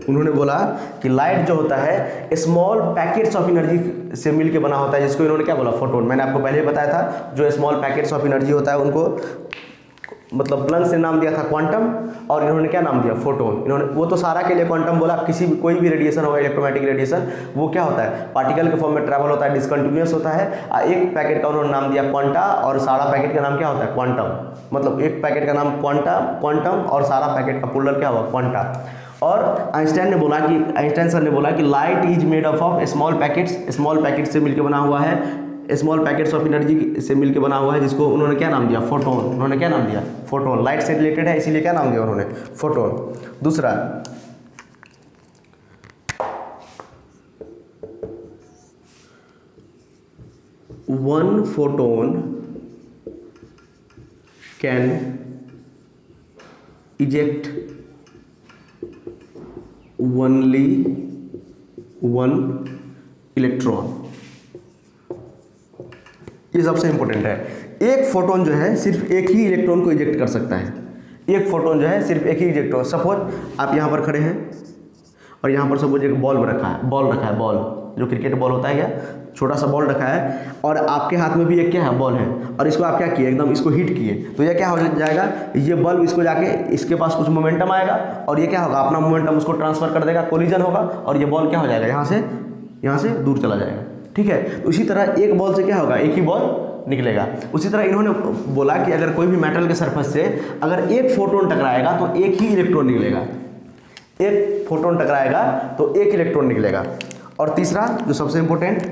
उन्होंने बोला कि लाइट जो होता है स्मॉल पैकेट्स ऑफ एनर्जी से मिलके बना होता है, जिसको इन्होंने क्या बोला, फोटोन। मैंने आपको पहले ही बताया था, जो स्मॉल पैकेट्स ऑफ एनर्जी होता है उनको मतलब प्लंक्स ने नाम दिया था क्वांटम, और इन्होंने क्या नाम दिया, फोटोन। इन्होंने वो तो सारा के लिए क्वांटम बोला, किसी भी कोई भी रेडिएशन होगा, इलेक्ट्रोमैग्नेटिक रेडिएशन, वो क्या होता है, पार्टिकल के फॉर्म में ट्रैवल होता है, डिसकंटिन्यूअस होता है। एक पैकेट का उन्होंने नाम दिया क्वांटा, और सारा पैकेट का नाम क्या होता है, क्वांटम। मतलब एक पैकेट का नाम क्वांटम और सारा पैकेट का प्लूरल क्या हुआ, क्वांटा। और आइंस्टाइन सर ने बोला कि light is made up of small packets से मिलकर बना हुआ है, स्मॉल पैकेट्स ऑफ एनर्जी से मिलकर बना हुआ है, जिसको उन्होंने क्या नाम दिया, फोटोन। उन्होंने क्या नाम दिया, फोटोन। लाइट से रिलेटेड है इसीलिए क्या नाम दिया उन्होंने, फोटोन। दूसरा, one photon can eject only one electron. ये सबसे इंपॉर्टेंट है। एक फोटोन जो है सिर्फ एक ही इलेक्ट्रॉन को इजेक्ट कर सकता है, एक फोटोन जो है सिर्फ एक ही इलेक्ट्रॉन। सपोज आप यहाँ पर खड़े हैं और यहाँ पर सपोज एक बॉल रखा है, बॉल जो क्रिकेट बॉल होता है, या छोटा सा बॉल रखा है और आपके हाथ में भी एक क्या है बॉल है, और इसको आप क्या किए, एकदम इसको हिट किए, तो ये क्या हो जाएगा, ये बल्ब इसको जाके इसके पास कुछ मोमेंटम आएगा और ये क्या होगा, अपना मोमेंटम उसको ट्रांसफर कर देगा, कोलिजन होगा और ये बॉल क्या हो जाएगा, यहाँ से दूर चला जाएगा। ठीक है, तो इसी तरह एक बॉल से क्या होगा, एक ही बॉल निकलेगा। उसी तरह इन्होंने बोला कि अगर कोई भी मेटल के सरफेस से अगर एक फोटोन टकराएगा तो एक ही इलेक्ट्रॉन निकलेगा, एक फोटोन टकराएगा तो एक इलेक्ट्रॉन निकलेगा। और तीसरा जो सबसे इंपॉर्टेंट,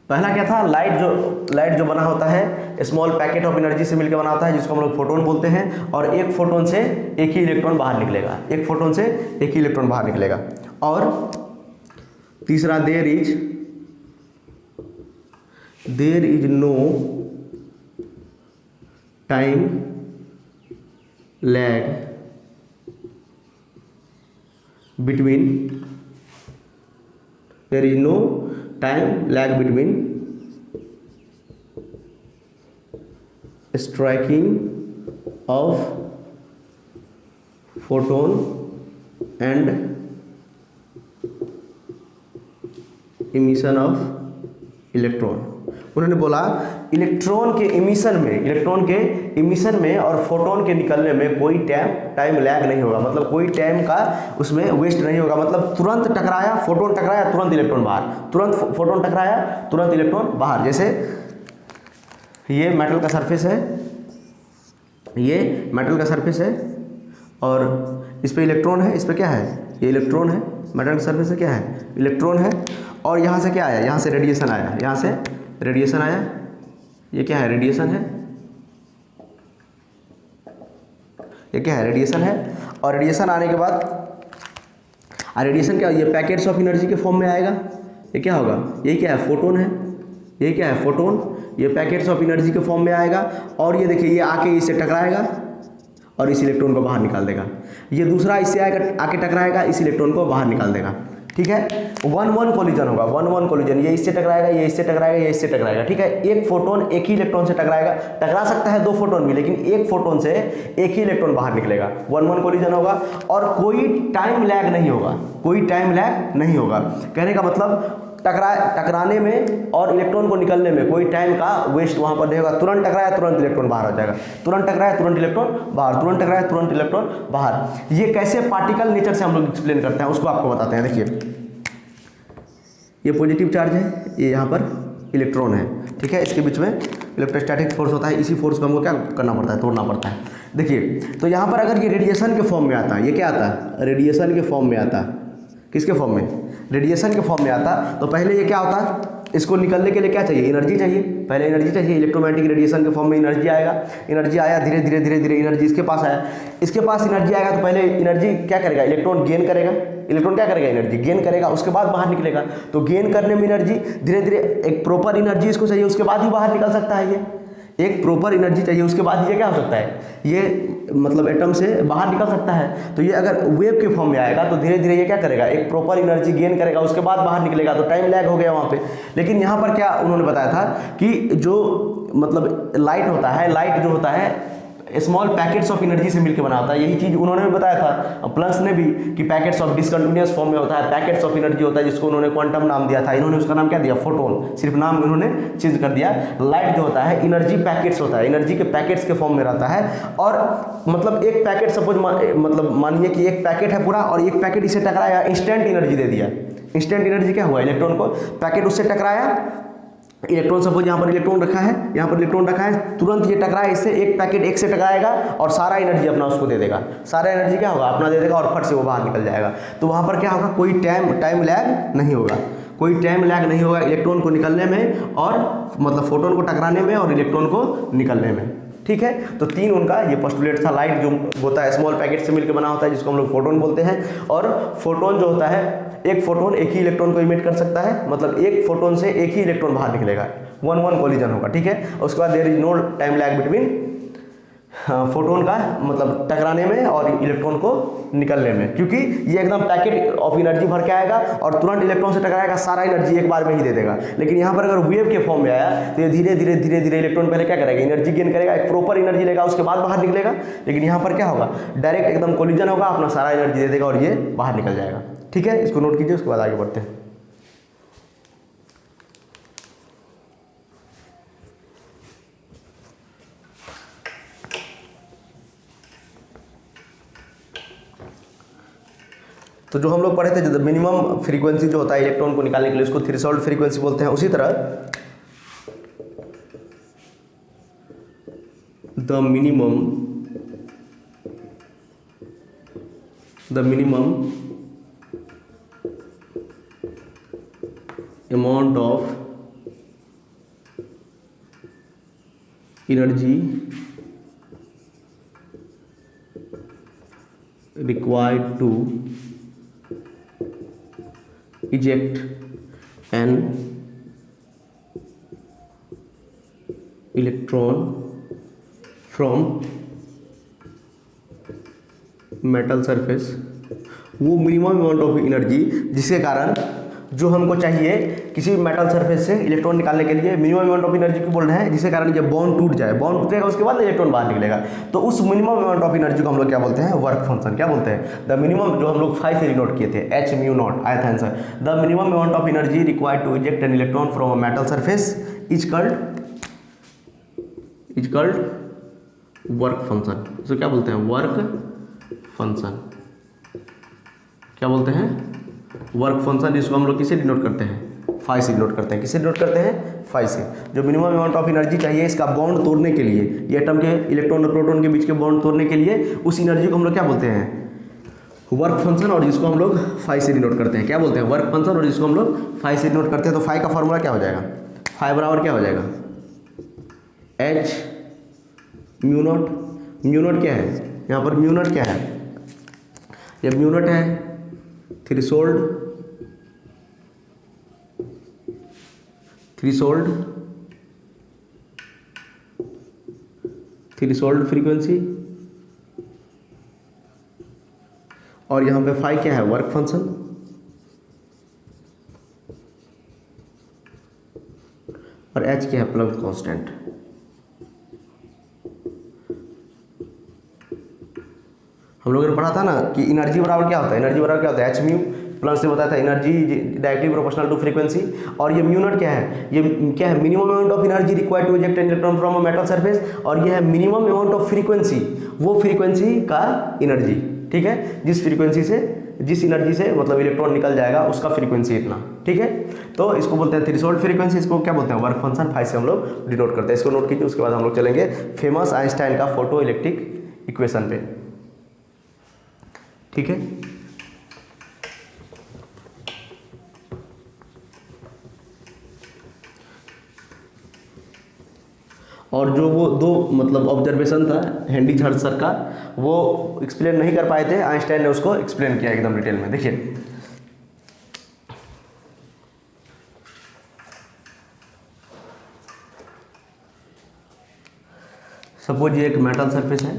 पहला क्या था, लाइट जो बना होता है स्मॉल पैकेट ऑफ एनर्जी से मिलकर बना होता है, जिसको हम लोग फोटोन बोलते हैं, और एक फोटोन से एक ही इलेक्ट्रॉन बाहर निकलेगा, एक फोटोन से एक ही इलेक्ट्रॉन बाहर निकलेगा। और तीसरा there is no time lag between there is no time lag between striking of photon and emission of electron। उन्होंने बोला इलेक्ट्रॉन के इमिशन में और फोटोन के निकलने में कोई टाइम लैग नहीं होगा, मतलब कोई टाइम का उसमें वेस्ट नहीं होगा, मतलब तुरंत टकराया, फोटोन टकराया, तुरंत इलेक्ट्रॉन बाहर, तुरंत फोटोन टकराया, तुरंत इलेक्ट्रॉन बाहर। जैसे ये मेटल का सरफेस है, ये मेटल का सरफेस है और इस पर इलेक्ट्रॉन है, इस पर क्या है, ये इलेक्ट्रॉन है, मेटल का सरफेस से क्या है, इलेक्ट्रॉन है, और यहाँ से क्या आया, यहाँ से रेडिएशन आया, यहाँ से रेडिएशन आया, ये क्या है, रेडिएशन है, ये क्या है, रेडिएशन है। और रेडिएशन आने के बाद रेडिएशन क्या, ये पैकेट्स ऑफ एनर्जी के फॉर्म में आएगा, ये क्या होगा, ये क्या है, फोटोन है, ये क्या है, फोटोन, ये पैकेट्स ऑफ एनर्जी के फॉर्म में आएगा। और ये देखिए ये आके इससे टकराएगा और इस इलेक्ट्रॉन को बाहर निकाल देगा, ये दूसरा इससे आके टकराएगा, इस इलेक्ट्रॉन को बाहर निकाल देगा। ठीक है, 1-1 कोलिजन होगा, 1-1 कोलिजन, ये इससे टकराएगा, ये इससे टकराएगा, ये इससे टकराएगा। ठीक है, एक फोटोन एक ही इलेक्ट्रॉन से टकरा सकता है 2 फोटोन भी, लेकिन एक फोटोन से एक ही इलेक्ट्रॉन बाहर निकलेगा, 1-1 कोलिजन होगा और कोई टाइम लैग नहीं होगा, कोई टाइम लैग नहीं होगा। कहने का मतलब टकराने में और इलेक्ट्रॉन को निकलने में कोई टाइम का वेस्ट वहाँ पर नहीं होगा, तुरंत टकराया तुरंत इलेक्ट्रॉन बाहर हो जाएगा, तुरंत टकराया तुरंत इलेक्ट्रॉन बाहर, तुरंत टकराया तुरंत इलेक्ट्रॉन बाहर। ये कैसे पार्टिकल नेचर से हम लोग एक्सप्लेन करते हैं उसको आपको बताते हैं। देखिए ये पॉजिटिव चार्ज है, ये यहाँ पर इलेक्ट्रॉन है, ठीक है, इसके बीच में इलेक्ट्रोस्टैटिक फोर्स होता है, इसी फोर्स को हमको क्या करना पड़ता है, तोड़ना पड़ता है। देखिए तो यहाँ पर अगर ये रेडिएशन के फॉर्म में आता है, ये क्या आता है, रेडिएशन के फॉर्म में आता है, किसके फॉर्म में, रेडिएशन के फॉर्म में आता, तो पहले ये क्या होता, इसको निकलने के लिए क्या चाहिए, एनर्जी चाहिए, पहले एनर्जी चाहिए, इलेक्ट्रोमैग्नेटिक रेडिएशन के फॉर्म में एनर्जी आएगा, एनर्जी आया, धीरे धीरे एनर्जी इसके पास आया, इसके पास एनर्जी आएगा तो पहले एनर्जी क्या करेगा, इलेक्ट्रॉन गेन करेगा, इलेक्ट्रॉन क्या करेगा, एनर्जी गेन करेगा, उसके बाद बाहर निकलेगा। तो गेन करने में एनर्जी धीरे धीरे, एक प्रॉपर एनर्जी इसको चाहिए, उसके बाद ही बाहर निकल सकता है, ये एक प्रॉपर एनर्जी चाहिए, उसके बाद ये क्या हो सकता है, ये मतलब एटम से बाहर निकल सकता है। तो ये अगर वेव के फॉर्म में आएगा तो धीरे धीरे ये क्या करेगा, एक प्रॉपर एनर्जी गेन करेगा, उसके बाद बाहर निकलेगा, तो टाइम लैग हो गया वहाँ पे। लेकिन यहाँ पर क्या उन्होंने बताया था कि जो मतलब लाइट होता है, लाइट जो होता है स्मॉल पैकेट्स ऑफ एनर्जी से मिलकर बना होता है, यही चीज़ उन्होंने भी बताया था, प्लस ने भी, कि पैकेट्स ऑफ डिसकंटिन्यूअस फॉर्म में होता है, पैकेट्स ऑफ एनर्जी होता है, जिसको उन्होंने क्वांटम नाम दिया था, इन्होंने उसका नाम क्या दिया, फोटोन, सिर्फ नाम उन्होंने चेंज कर दिया। लाइट जो होता है एनर्जी पैकेट्स होता है, एनर्जी के पैकेट्स के फॉर्म में रहता है, और मतलब एक पैकेट सपोज मतलब मानिए कि एक पैकेट है पूरा और एक पैकेट इसे टकराया, इंस्टेंट एनर्जी दे दिया। इंस्टेंट एनर्जी क्या हुआ, इलेक्ट्रॉन को पैकेट उससे टकराया, इलेक्ट्रॉन सपोज यहाँ पर इलेक्ट्रॉन रखा है, यहाँ पर इलेक्ट्रॉन रखा है, तुरंत ये टकराए इससे, एक पैकेट एक से टकराएगा और सारा एनर्जी अपना उसको दे देगा, सारा एनर्जी क्या होगा, अपना दे देगा और फट से वो बाहर निकल जाएगा। तो वहाँ पर क्या होगा, कोई टाइम लैग नहीं होगा, कोई टाइम लैग नहीं होगा इलेक्ट्रॉन को निकलने में और मतलब फोटोन को टकराने में और इलेक्ट्रॉन को निकलने में। ठीक है, तो 3 उनका ये पोस्टुलेट था। लाइट जो होता है स्मॉल पैकेट से मिलकर बना होता है, जिसको हम लोग फोटोन बोलते हैं, और फोटोन जो होता है एक फोटोन एक ही इलेक्ट्रॉन को इमिट कर सकता है, मतलब एक फोटोन से एक ही इलेक्ट्रॉन बाहर निकलेगा, 1-1 कोलिजन होगा। ठीक है, उसके बाद there is no time lag between photon का मतलब टकराने में और इलेक्ट्रॉन को निकलने में, क्योंकि ये एकदम पैकेट ऑफ एनर्जी भर के आएगा और तुरंत इलेक्ट्रॉन से टकराएगा, सारा एनर्जी एक बार में ही दे देगा। लेकिन यहाँ पर अगर वेव के फॉर्म में आया तो ये धीरे धीरे धीरे धीरे इलेक्ट्रॉन पहले क्या करेगा, एनर्जी गेन करेगा, एक प्रॉपर एनर्जी लेगा, उसके बाद बाहर निकलेगा। लेकिन यहाँ पर क्या होगा, डायरेक्ट एकदम कोलिजन होगा, अपना सारा एनर्जी दे देगा और ये बाहर निकल जाएगा। ठीक है, इसको नोट कीजिए, उसके बाद आगे बढ़ते हैं। तो जो हम लोग पढ़े थे, जो मिनिमम फ्रीक्वेंसी जो होता है इलेक्ट्रॉन को निकालने के लिए, उसको थ्रेशोल्ड फ्रीक्वेंसी बोलते हैं। उसी तरह the minimum amount of energy required to eject an electron from metal surface, वो मिनिमम अमाउंट ऑफ एनर्जी जिसके कारण जो हमको चाहिए किसी भी मेटल सरफेस से इलेक्ट्रॉन निकालने के लिए मिनिमम अमाउंट ऑफ एनर्जी को बोल रहे हैं, जिसके कारण जब बॉन्ड टूट जाए, बॉन्ड टूटेगा उसके बाद इलेक्ट्रॉन बाहर निकलेगा। तो उस मिनिमम अमाउंट ऑफ एनर्जी को हम लोग क्या बोलते हैं, वर्क फंक्शन। क्या बोलते हैं, द मिनिमम, जो हम लोग 5 से नोट किए थे, एच म्यू नॉट आया था answer. The minimum amount of energy required to eject an electron from a metal surface is called work function. इसको क्या बोलते हैं, वर्क फंक्शन। क्या बोलते हैं, वर्क फंक्शन। जिसको हम लोग किसे डिनोट करते हैं, फाई से डिनोट करते हैं। किसे डिनोट करते हैं, फाई से। जो मिनिमम अमाउंट ऑफ एनर्जी चाहिए इसका बॉन्ड तोड़ने के लिए, ये एटम के इलेक्ट्रॉन और प्रोटॉन के बीच के बॉन्ड तोड़ने के लिए, उस एनर्जी को हम लोग क्या बोलते हैं, वर्क फंक्शन। और जिसको हम लोग फाई से डिनोट करते हैं, क्या बोलते हैं, वर्क फंक्शन। और जिसको हम लोग फाई से डिनोट करते हैं, तो फाई का फॉर्मूला क्या हो जाएगा, फाई बराबर क्या हो जाएगा, H mu naught. Mu nought क्या है, यहाँ पर म्यू नॉट क्या है, ये म्यू नॉट है थ्रेशोल्ड फ्रीक्वेंसी, और यहाँ पे फाई क्या है, वर्क फंक्शन, और एच क्या है, प्लैंक कांस्टेंट। हम लोगों ने पढ़ा था ना कि एनर्जी बराबर क्या होता है, एनर्जी बराबर क्या होता है, एच म्यू प्लस से बताया था energy directly proportional to frequency. और ये म्यू नॉट क्या है, ये क्या है, minimum amount of energy required to eject an electron from a metal surface. और ये है मिनिमम अमाउंट ऑफ फ्रीक्वेंसी, वो फ्रीक्वेंसी का एनर्जी। ठीक है, जिस फ्रीक्वेंसी से, जिस एनर्जी से मतलब इलेक्ट्रॉन निकल जाएगा उसका फ्रीक्वेंसी इतना। ठीक है, तो इसको बोलते हैं थ्रेशोल्ड फ्रीक्वेंसी। इसको क्या बोलते हैं, वर्क फंक्शन। फाई से हम लोग डिनोट करते हैं। इसको नोट कीजिए, उसके बाद हम लोग चलेंगे फेमस आइंस्टाइन का फोटो इलेक्ट्रिक इक्वेशन पे। ठीक है, और जो वो दो मतलब ऑब्जर्वेशन था हेनरी हर्ट्ज सर का, वो एक्सप्लेन नहीं कर पाए थे, आइंस्टाइन ने उसको एक्सप्लेन किया एकदम डिटेल में। देखिए, सपोज ये एक मेटल सरफेस है,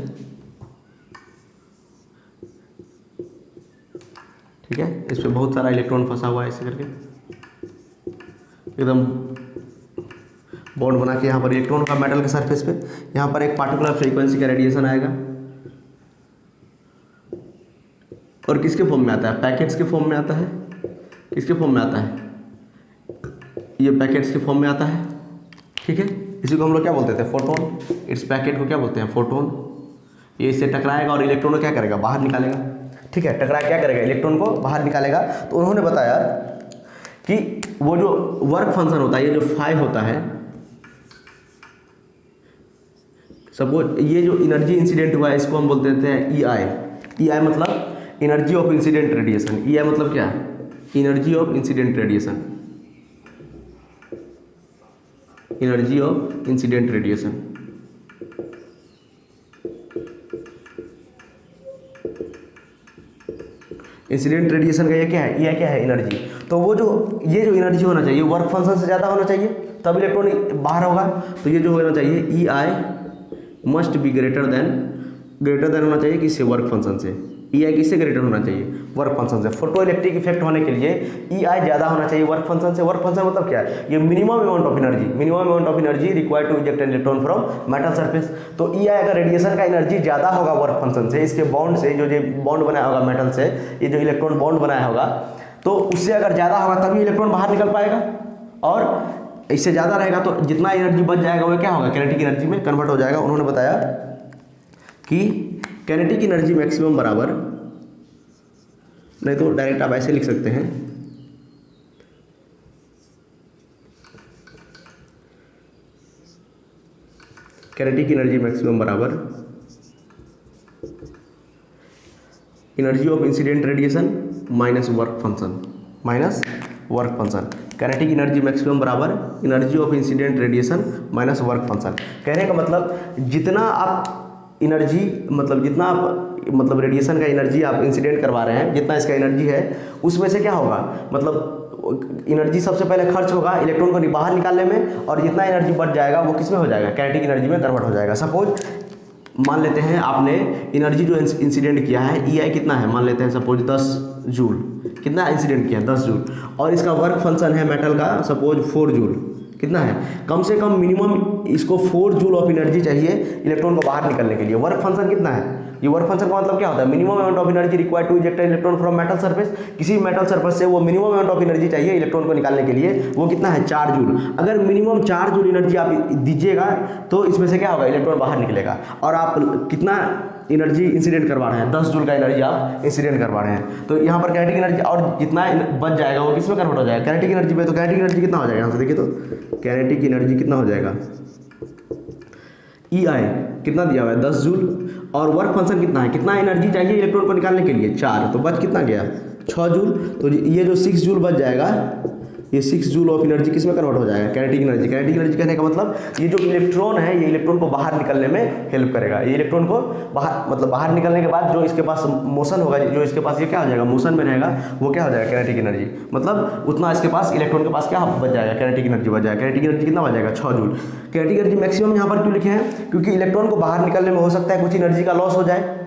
ठीक है, इस पे बहुत सारा इलेक्ट्रॉन फंसा हुआ है, ऐसे करके एकदम बॉन्ड बना के यहाँ पर इलेक्ट्रॉन का मेटल के सरफेस पे, यहाँ पर एक पार्टिकुलर फ्रीक्वेंसी का रेडिएशन आएगा। और किसके फॉर्म में आता है, पैकेट्स के फॉर्म में आता है। किसके फॉर्म में आता है, ये पैकेट्स के फॉर्म में आता है। ठीक है, इसी को हम लोग क्या बोलते थे, फोटोन। इस पैकेट को क्या बोलते हैं, फोटोन। ये इससे टकराएगा और इलेक्ट्रॉन को क्या करेगा, बाहर निकालेगा। ठीक है, टकरा क्या करेगा, इलेक्ट्रॉन को बाहर निकालेगा। तो उन्होंने बताया कि वो जो वर्क फंक्शन होता है, ये जो फाई होता है, सपोज ये जो एनर्जी इंसिडेंट हुआ है इसको हम बोलते हैं ई आई। ई आई मतलब एनर्जी ऑफ इंसिडेंट रेडिएशन। ई आई मतलब क्या है, energy of incident radiation. Energy of incident radiation. Incident radiation का ये क्या है, ये क्या है, एनर्जी। तो वो जो ये जो एनर्जी होना चाहिए वर्क फंक्शन से ज़्यादा होना चाहिए, तब इलेक्ट्रॉन बाहर होगा। तो ये जो होना चाहिए E I must be greater than होना चाहिए किससे, वर्क फंक्शन से। ई आई किससे ग्रेटर होना चाहिए, वर्क फंक्शन से। फोटो इलेक्ट्रिक इफेक्ट होने के लिए ई आई ज़्यादा होना चाहिए वर्क फंक्शन से। वर्क फंक्शन मतलब क्या है, ये minimum amount of energy required to eject an electron from metal surface. तो ई आई अगर रेडिएशन का एनर्जी ज़्यादा होगा वर्क फंक्शन से, इसके बॉन्ड से, जो बॉन्ड बनाया होगा मेटल से, ये जो इलेक्ट्रॉन बॉन्ड बनाया होगा, तो उससे अगर ज़्यादा होगा तभी इलेक्ट्रॉन बाहर निकल पाएगा। और इससे ज़्यादा रहेगा तो जितना एनर्जी बच जाएगा वो क्या होगा, काइनेटिक एनर्जी में कन्वर्ट हो जाएगा। उन्होंने बताया कि काइनेटिक एनर्जी मैक्सिमम बराबर, नहीं तो डायरेक्ट आप ऐसे लिख सकते हैं, काइनेटिक एनर्जी मैक्सिमम बराबर energy of incident radiation minus work function, kinetic energy maximum बराबर energy of incident radiation minus work function. कहने का मतलब जितना आप एनर्जी, मतलब रेडिएशन का एनर्जी आप इंसिडेंट करवा रहे हैं, जितना इसका एनर्जी है उसमें से क्या होगा, मतलब एनर्जी सबसे पहले खर्च होगा इलेक्ट्रॉन को बाहर निकालने में, और जितना एनर्जी बच जाएगा वो किस में हो जाएगा, काइनेटिक एनर्जी में कन्वर्ट हो जाएगा। सपोज मान लेते हैं आपने एनर्जी जो इंसिडेंट किया है, ई आई कितना है, मान लेते हैं सपोज 10 जूल, कितना इंसिडेंट किया 10 जूल, और इसका वर्क फंक्शन है मेटल का सपोज 4 जूल, कितना है, कम से कम मिनिमम इसको 4 जूल ऑफ एनर्जी चाहिए इलेक्ट्रॉन को बाहर निकलने के लिए। वर्क फंक्शन कितना है, ये वर्क फंक्शन का मतलब क्या होता है, minimum amount of energy required to eject electron from metal surface. किसी मेटल सरफेस से वो मिनिमम अमाउंट ऑफ एनर्जी चाहिए इलेक्ट्रॉन को निकालने के लिए, वो कितना है 4 जूल। अगर मिनिमम 4 जूल एनर्जी आप दीजिएगा तो इसमें से क्या होगा, इलेक्ट्रॉन बाहर निकलेगा। और आप कितना एनर्जी इंसिडेंट करवा रहे हैं, 10 जूल का एनर्जी आप इंसिडेंट करवा रहे हैं, तो यहाँ पर काइनेटिक एनर्जी और जितना बच जाएगा वो किस में कन्वर्ट हो जाएगा, काइनेटिक एनर्जी में। तो काइनेटिक एनर्जी कितना हो जाएगा, यहाँ से देखिए तो काइनेटिक एनर्जी कितना हो जाएगा, ई आई कितना दिया हुआ है 10 जूल, और वर्क फंक्शन कितना है, कितना एनर्जी चाहिए इलेक्ट्रॉन को निकालने के लिए 4, तो बच कितना गया 6 जूल। तो ये जो 6 जूल बच जाएगा, ये 6 जूल ऑफ एनर्जी किस में कन्वर्ट हो जाएगा, काइनेटिक एनर्जी। काइनेटिक एनर्जी कहने का मतलब ये जो इलेक्ट्रॉन है, ये इलेक्ट्रॉन को बाहर निकलने में हेल्प करेगा। ये इलेक्ट्रॉन को बाहर निकलने के बाद जो इसके पास मोशन होगा, जो इसके पास ये क्या हो जाएगा, मोशन में रहेगा, वो क्या हो जाएगा, काइनेटिक एनर्जी। मतलब उतना इसके पास इलेक्ट्रॉन के पास क्या बच जाएगा, काइनेटिक एनर्जी बच जाएगा। काइनेटिक एनर्जी कितना बच जाएगा 6 जूल। काइनेटिक एनर्जी मैक्सिमम यहाँ पर क्यों लिखे हैं, क्योंकि इलेक्ट्रॉन को बाहर निकलने में हो सकता है कुछ एनर्जी का लॉस हो जाए,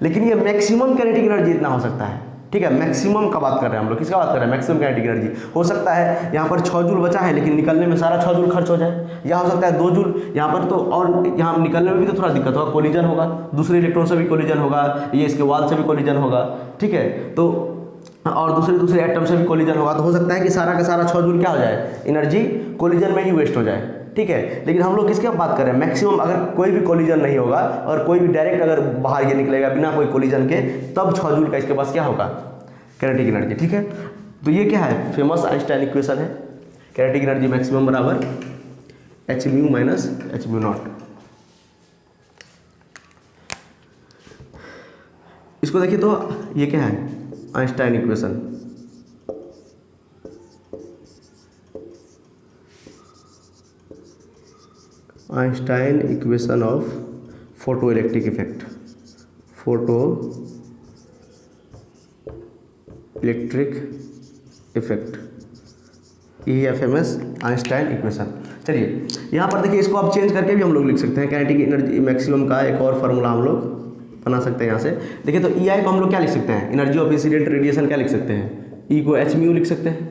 लेकिन ये मैक्सिमम काइनेटिक एनर्जी इतना हो सकता है। ठीक है, मैक्सिमम का बात कर रहे हैं हम लोग, किसका बात कर रहे हैं, मैक्सिमम काइनेटिक एनर्जी। हो सकता है यहाँ पर 6 जूल बचा है, लेकिन निकलने में सारा 6 जूल खर्च हो जाए, या हो सकता है 2 जूल यहाँ पर, तो और यहाँ निकलने में भी तो थोड़ा दिक्कत होगा, कोलिजन होगा, दूसरे इलेक्ट्रॉन से भी कोलिजन होगा, ये इसके वाल से भी कोलिजन होगा, ठीक है, तो और दूसरे एटम से भी कोलिजन होगा, तो हो सकता है कि सारा का सारा 6 जूल क्या हो जाए, एनर्जी कोलिजन में ही वेस्ट हो जाए। ठीक है, लेकिन हम लोग किसकी बात कर रहे हैं, मैक्सिमम अगर कोई भी कोलिजन नहीं होगा और कोई भी डायरेक्ट अगर बाहर ये निकलेगा बिना कोई कोलिजन के, तब 6 जूल का इसके पास क्या होगा, काइनेटिक एनर्जी। ठीक है, तो ये क्या है, फेमस आइंस्टाइन इक्वेशन है, काइनेटिक एनर्जी मैक्सिमम बराबर H mu minus H mu naught. इसको देखिए तो ये क्या है, Einstein equation. Einstein equation of photo electric effect, photo electric effect, यही है फेमस आइंस्टाइन इक्वेशन। चलिए यहाँ पर देखिए, इसको आप चेंज करके भी हम लोग लिख सकते हैं, काइनेटिक एनर्जी मैक्सिमम का एक और फार्मूला हम लोग बना सकते हैं यहाँ से। देखिए तो ई आई को हम लोग क्या लिख सकते हैं, एनर्जी ऑफ इंसिडेंट रेडिएशन क्या लिख सकते हैं, ई को एच म्यू लिख सकते हैं,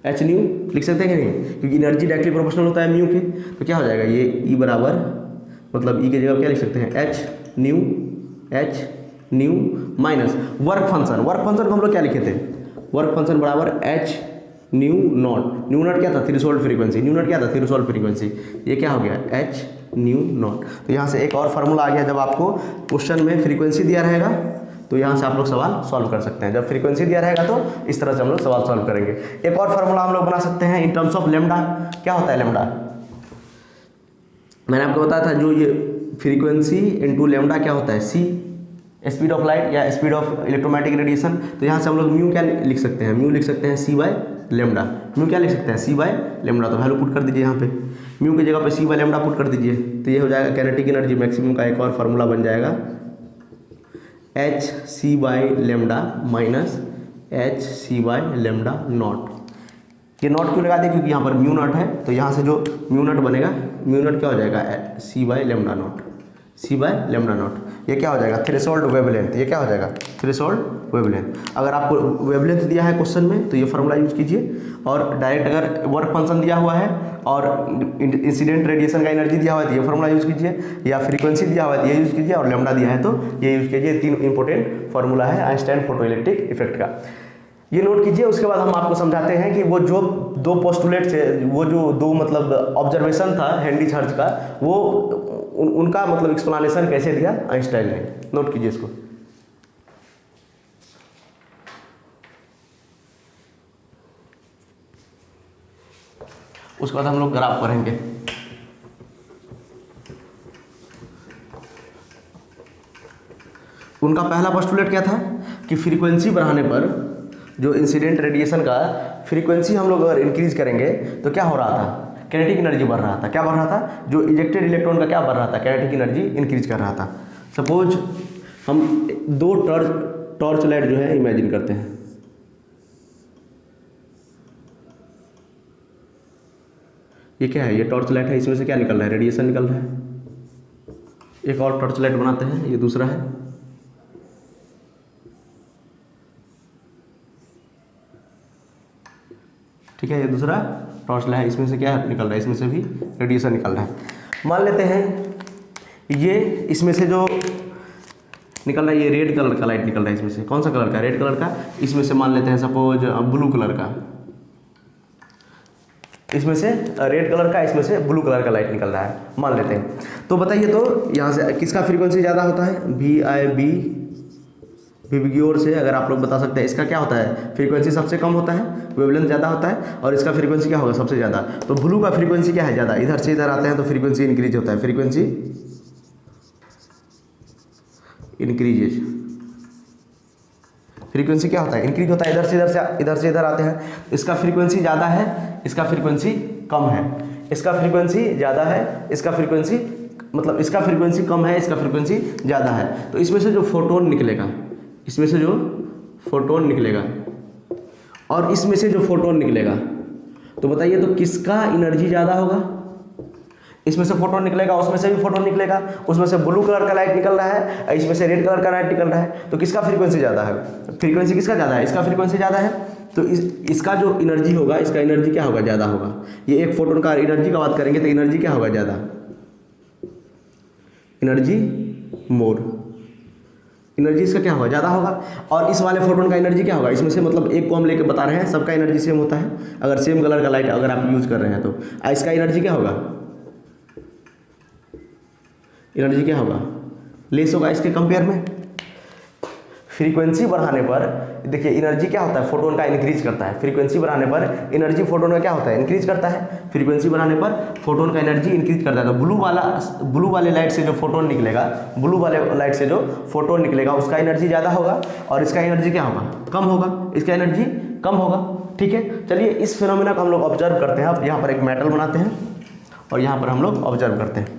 एच न्यू लिख सकते हैं कि नहीं, क्योंकि एनर्जी डायरेक्टली प्रोपोर्शनल होता है म्यू के, तो क्या हो जाएगा ये ई बराबर, मतलब ई की जगह क्या लिख सकते हैं, H new minus work function. Work function को हम लोग क्या लिखे थे, वर्क फंक्शन बराबर H new not. New not क्या था, थ्रेशोल्ड फ्रीक्वेंसी। न्यू नॉट क्या था, थ्रेशोल्ड फ्रीक्वेंसी। ये क्या हो गया, एच न्यू नॉट। तो यहाँ से एक और फार्मूला आ गया, जब आपको क्वेश्चन में फ्रीक्वेंसी दिया रहेगा तो यहाँ से आप लोग सवाल सॉल्व कर सकते हैं। जब फ्रीक्वेंसी दिया रहेगा तो इस तरह से हम लोग सवाल सॉल्व करेंगे। एक और फार्मूला हम लोग बना सकते हैं इन टर्म्स ऑफ लेमडा। क्या होता है लेमडा, मैंने आपको बताया था, जो ये फ्रीक्वेंसी इंटू लेमडा क्या होता है, सी स्पीड ऑफ लाइट या स्पीड ऑफ इलेक्ट्रोमैग्नेटिक रेडिएशन। तो यहाँ से हम लोग म्यू क्या लिख सकते हैं, म्यू लिख सकते हैं सी बाय लेमडा। म्यू क्या लिख सकते हैं, सी बाय लेमडा। तो वैल्यू पुट कर दीजिए यहाँ पे, म्यू की जगह पे सी बाय लेमडा पुट कर दीजिए, तो ये हो जाएगा काइनेटिक एनर्जी मैक्सिमम का एक और फार्मूला बन जाएगा, H C by lambda minus H C by lambda nought. ये नॉट क्यों लगा दें, क्योंकि यहाँ पर म्यू नॉट है, तो यहाँ से जो म्यू नॉट बनेगा, म्यू नॉट क्या हो जाएगा, c by lambda nought. C by lambda nought. ये क्या हो जाएगा, थ्रेशोल्ड वेवलेंथ। ये क्या हो जाएगा, थ्रेशोल्ड वेवलेंथ। अगर आपको वेवलेंथ दिया है क्वेश्चन में तो ये फार्मूला यूज कीजिए, और डायरेक्ट अगर वर्क फंक्शन दिया हुआ है और इंसिडेंट रेडिएशन का एनर्जी दिया हुआ है तो ये फार्मूला यूज कीजिए, या फ्रीक्वेंसी दिया हुआ है तो ये यूज कीजिए, और लेमडा दिया है तो ये यूज कीजिए। 3 इंपॉर्टेंट फार्मूला है आइंस्टाइन फोटोइलेक्ट्रिक इफेक्ट का, ये नोट कीजिए। उसके बाद हम आपको समझाते हैं कि वो जो 2 पोस्टुलेट थे, वो जो 2 मतलब ऑब्जर्वेशन था हेनरी हर्ट्ज का, वो उनका मतलब एक्सप्लेनेशन कैसे दिया आइंस्टाइन ने। नोट कीजिए इसको। उसके बाद हम लोग ग्राफ पढ़ेंगे। उनका पहला पोस्टुलेट क्या था कि फ्रीक्वेंसी बढ़ाने पर जो इंसिडेंट रेडिएशन का फ्रीक्वेंसी हम लोग अगर इंक्रीज करेंगे तो क्या हो रहा था, काइनेटिक एनर्जी बढ़ रहा था। क्या बढ़ रहा था, जो इजेक्टेड इलेक्ट्रॉन का क्या बढ़ रहा था, काइनेटिक एनर्जी इंक्रीज कर रहा था। सपोज हम 2 टॉर्च लाइट जो है इमेजिन करते हैं। ये क्या है, ये टॉर्च लाइट है, इसमें से क्या निकल रहा है, रेडिएशन निकल रहा है। एक और टॉर्च लाइट बनाते हैं, ये दूसरा है। ठीक है, ये दूसरा टॉर्च लाइट है, इसमें से क्या निकल रहा है, इसमें से भी रेडिएशन निकल रहा है। मान लेते हैं ये इसमें से जो निकल रहा है, ये रेड कलर का लाइट निकल रहा है इसमें से। कौन सा कलर का, रेड कलर का। इसमें से मान लेते हैं सपोज ब्लू कलर का, इसमें से रेड कलर का, इसमें से ब्लू कलर का लाइट निकल रहा है, मान लेते हैं। तो बताइए, तो यहाँ से किसका फ्रीक्वेंसी ज़्यादा होता है, वी की ओर से अगर आप लोग बता सकते हैं इसका क्या होता है, फ्रीक्वेंसी सबसे कम होता है, वेवलेंथ ज़्यादा होता है, और इसका फ्रीक्वेंसी क्या होगा, सबसे ज़्यादा। तो ब्लू का फ्रीक्वेंसी क्या है, ज़्यादा। इधर से इधर आते हैं तो फ्रीक्वेंसी इंक्रीज होता है, फ्रीक्वेंसी इंक्रीजेज। फ्रीक्वेंसी क्या होता है, इंक्रीज होता है। इधर से इधर आते हैं, इसका फ्रीक्वेंसी ज़्यादा है, इसका फ्रीक्वेंसी कम है। इसका फ्रीक्वेंसी ज़्यादा है, इसका फ्रीक्वेंसी मतलब इसका फ्रीक्वेंसी कम है, इसका फ्रीक्वेंसी ज़्यादा है। तो इसमें से जो फोटोन निकलेगा, इसमें से जो फोटोन निकलेगा और इसमें से जो फोटोन निकलेगा, तो बताइए तो किसका एनर्जी ज़्यादा होगा। इसमें से फोटोन निकलेगा, उसमें से भी फोटोन निकलेगा, उसमें से ब्लू कलर का लाइट निकल रहा है, इसमें से रेड कलर का लाइट निकल रहा है। तो किसका फ्रीक्वेंसी ज़्यादा है, फ्रीक्वेंसी किसका ज़्यादा है, इसका फ्रीक्वेंसी ज़्यादा है। तो इसका जो एनर्जी होगा, इसका एनर्जी क्या होगा, ज़्यादा होगा। ये एक फोटोन का एनर्जी का बात करेंगे तो एनर्जी क्या होगा, ज़्यादा, एनर्जी मोर, एनर्जी इसका क्या होगा, ज़्यादा होगा। और इस वाले फोटोन का एनर्जी क्या होगा, इसमें से मतलब एक को हम लेके बता रहे हैं, सबका एनर्जी सेम होता है अगर सेम कलर का लाइट अगर आप यूज कर रहे हैं तो। इसका एनर्जी क्या होगा, एनर्जी क्या होगा, लेस होगा इसके कंपेयर में। फ्रीक्वेंसी बढ़ाने पर देखिए एनर्जी क्या होता है, फोटोन का इंक्रीज करता है। फ्रीक्वेंसी बढ़ाने पर एनर्जी फोटोन का क्या होता है, इंक्रीज करता है। फ्रीक्वेंसी बढ़ाने पर फोटोन का एनर्जी इंक्रीज करता है। तो ब्लू वाले लाइट से जो फोटोन निकलेगा, ब्लू वाले लाइट से जो फोटोन निकलेगा उसका एनर्जी ज़्यादा होगा और इसका एनर्जी क्या होगा, कम होगा, इसका एनर्जी कम होगा। ठीक है, चलिए इस फिनोमेना को हम लोग ऑब्जर्व करते हैं। अब यहाँ पर एक मेटल बनाते हैं और यहाँ पर हम लोग ऑब्जर्व करते हैं।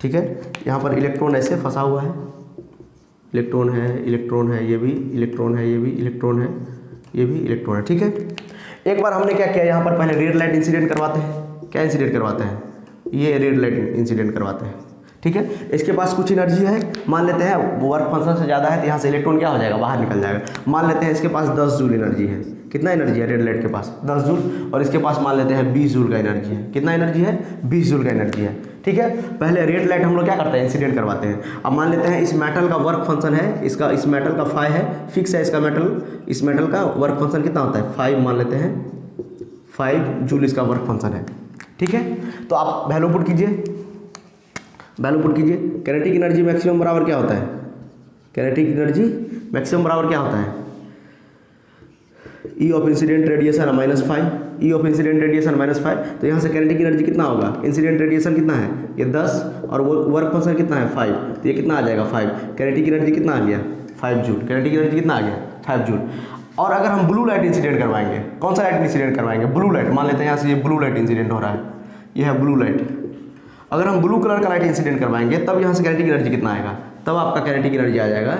ठीक है, यहाँ पर इलेक्ट्रॉन ऐसे फंसा हुआ है, इलेक्ट्रॉन है, ये भी इलेक्ट्रॉन है, ये भी इलेक्ट्रॉन है, ये भी इलेक्ट्रॉन है। ठीक है, एक बार हमने क्या किया, यहाँ पर पहले रेड लाइट इंसिडेंट करवाते हैं। क्या इंसिडेंट करवाते हैं, ये रेड लाइट इंसिडेंट करवाते हैं। ठीक है, इसके पास कुछ एनर्जी है, मान लेते हैं वर्क फंक्शन से ज़्यादा है तो यहाँ से इलेक्ट्रॉन क्या हो जाएगा, बाहर निकल जाएगा। मान लेते हैं इसके पास 10 जूल एनर्जी है। कितना एनर्जी है रेड लाइट के पास, 10 जूल, और इसके पास मान लेते हैं 20 जूल का एनर्जी है। कितना एनर्जी है, 20 जूल का एनर्जी है। ठीक है, पहले रेड लाइट हम लोग क्या करते हैं, इंसिडेंट करवाते हैं। अब मान लेते हैं इस मेटल का वर्क फंक्शन है, इसका इस मेटल का फाई है, फिक्स है इसका मेटल, इस मेटल का वर्क फंक्शन कितना होता है, 5 मान लेते हैं, 5 जूल इसका वर्क फंक्शन है। ठीक है, तो आप वैल्यू पुट कीजिए, वैल्यू पुट कीजिए। काइनेटिक एनर्जी मैक्सिमम बराबर क्या होता है, काइनेटिक एनर्जी मैक्सिमम बराबर क्या होता है, ई of incident radiation -5, E of incident radiation -5। तो यहाँ से काइनेटिक एनर्जी कितना होगा, इंसिडेंट रेडिएशन कितना है, ये 10, और वो वर्क फंक्शन कितना है 5, तो ये कितना आ जाएगा 5। काइनेटिक एनर्जी कितना आ गया, 5 जूल। काइनेटिक एनर्जी कितना आ गया, 5 जूल। और अगर हम ब्लू लाइट इंसिडेंट करवाएंगे, कौन सा लाइट इंसिडेंट करवाएंगे, ब्लू लाइट, मान लेते हैं यहाँ से ये ब्लू लाइट इंसिडेंट हो रहा है, ये है ब्लू लाइट। अगर हम ब्लू कलर का लाइट इंसिडेंट करवाएंगे तब यहाँ से काइनेटिक एनर्जी कितना आएगा, तब आपका काइनेटिक एनर्जी आ जाएगा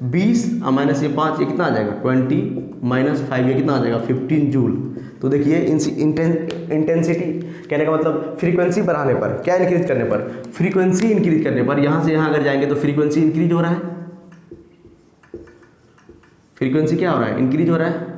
20 और माइनस ये 5, ये कितना आ जाएगा 20 माइनस 5, ये कितना आ जाएगा 15 जूल। तो देखिए इंटेंसिटी कहने का मतलब फ्रीक्वेंसी बढ़ाने पर, क्या इंक्रीज करने पर, फ्रीक्वेंसी इंक्रीज करने पर, यहाँ से यहाँ अगर जाएंगे तो फ्रीक्वेंसी इंक्रीज हो रहा है, फ्रीक्वेंसी क्या हो रहा है, इंक्रीज हो रहा है।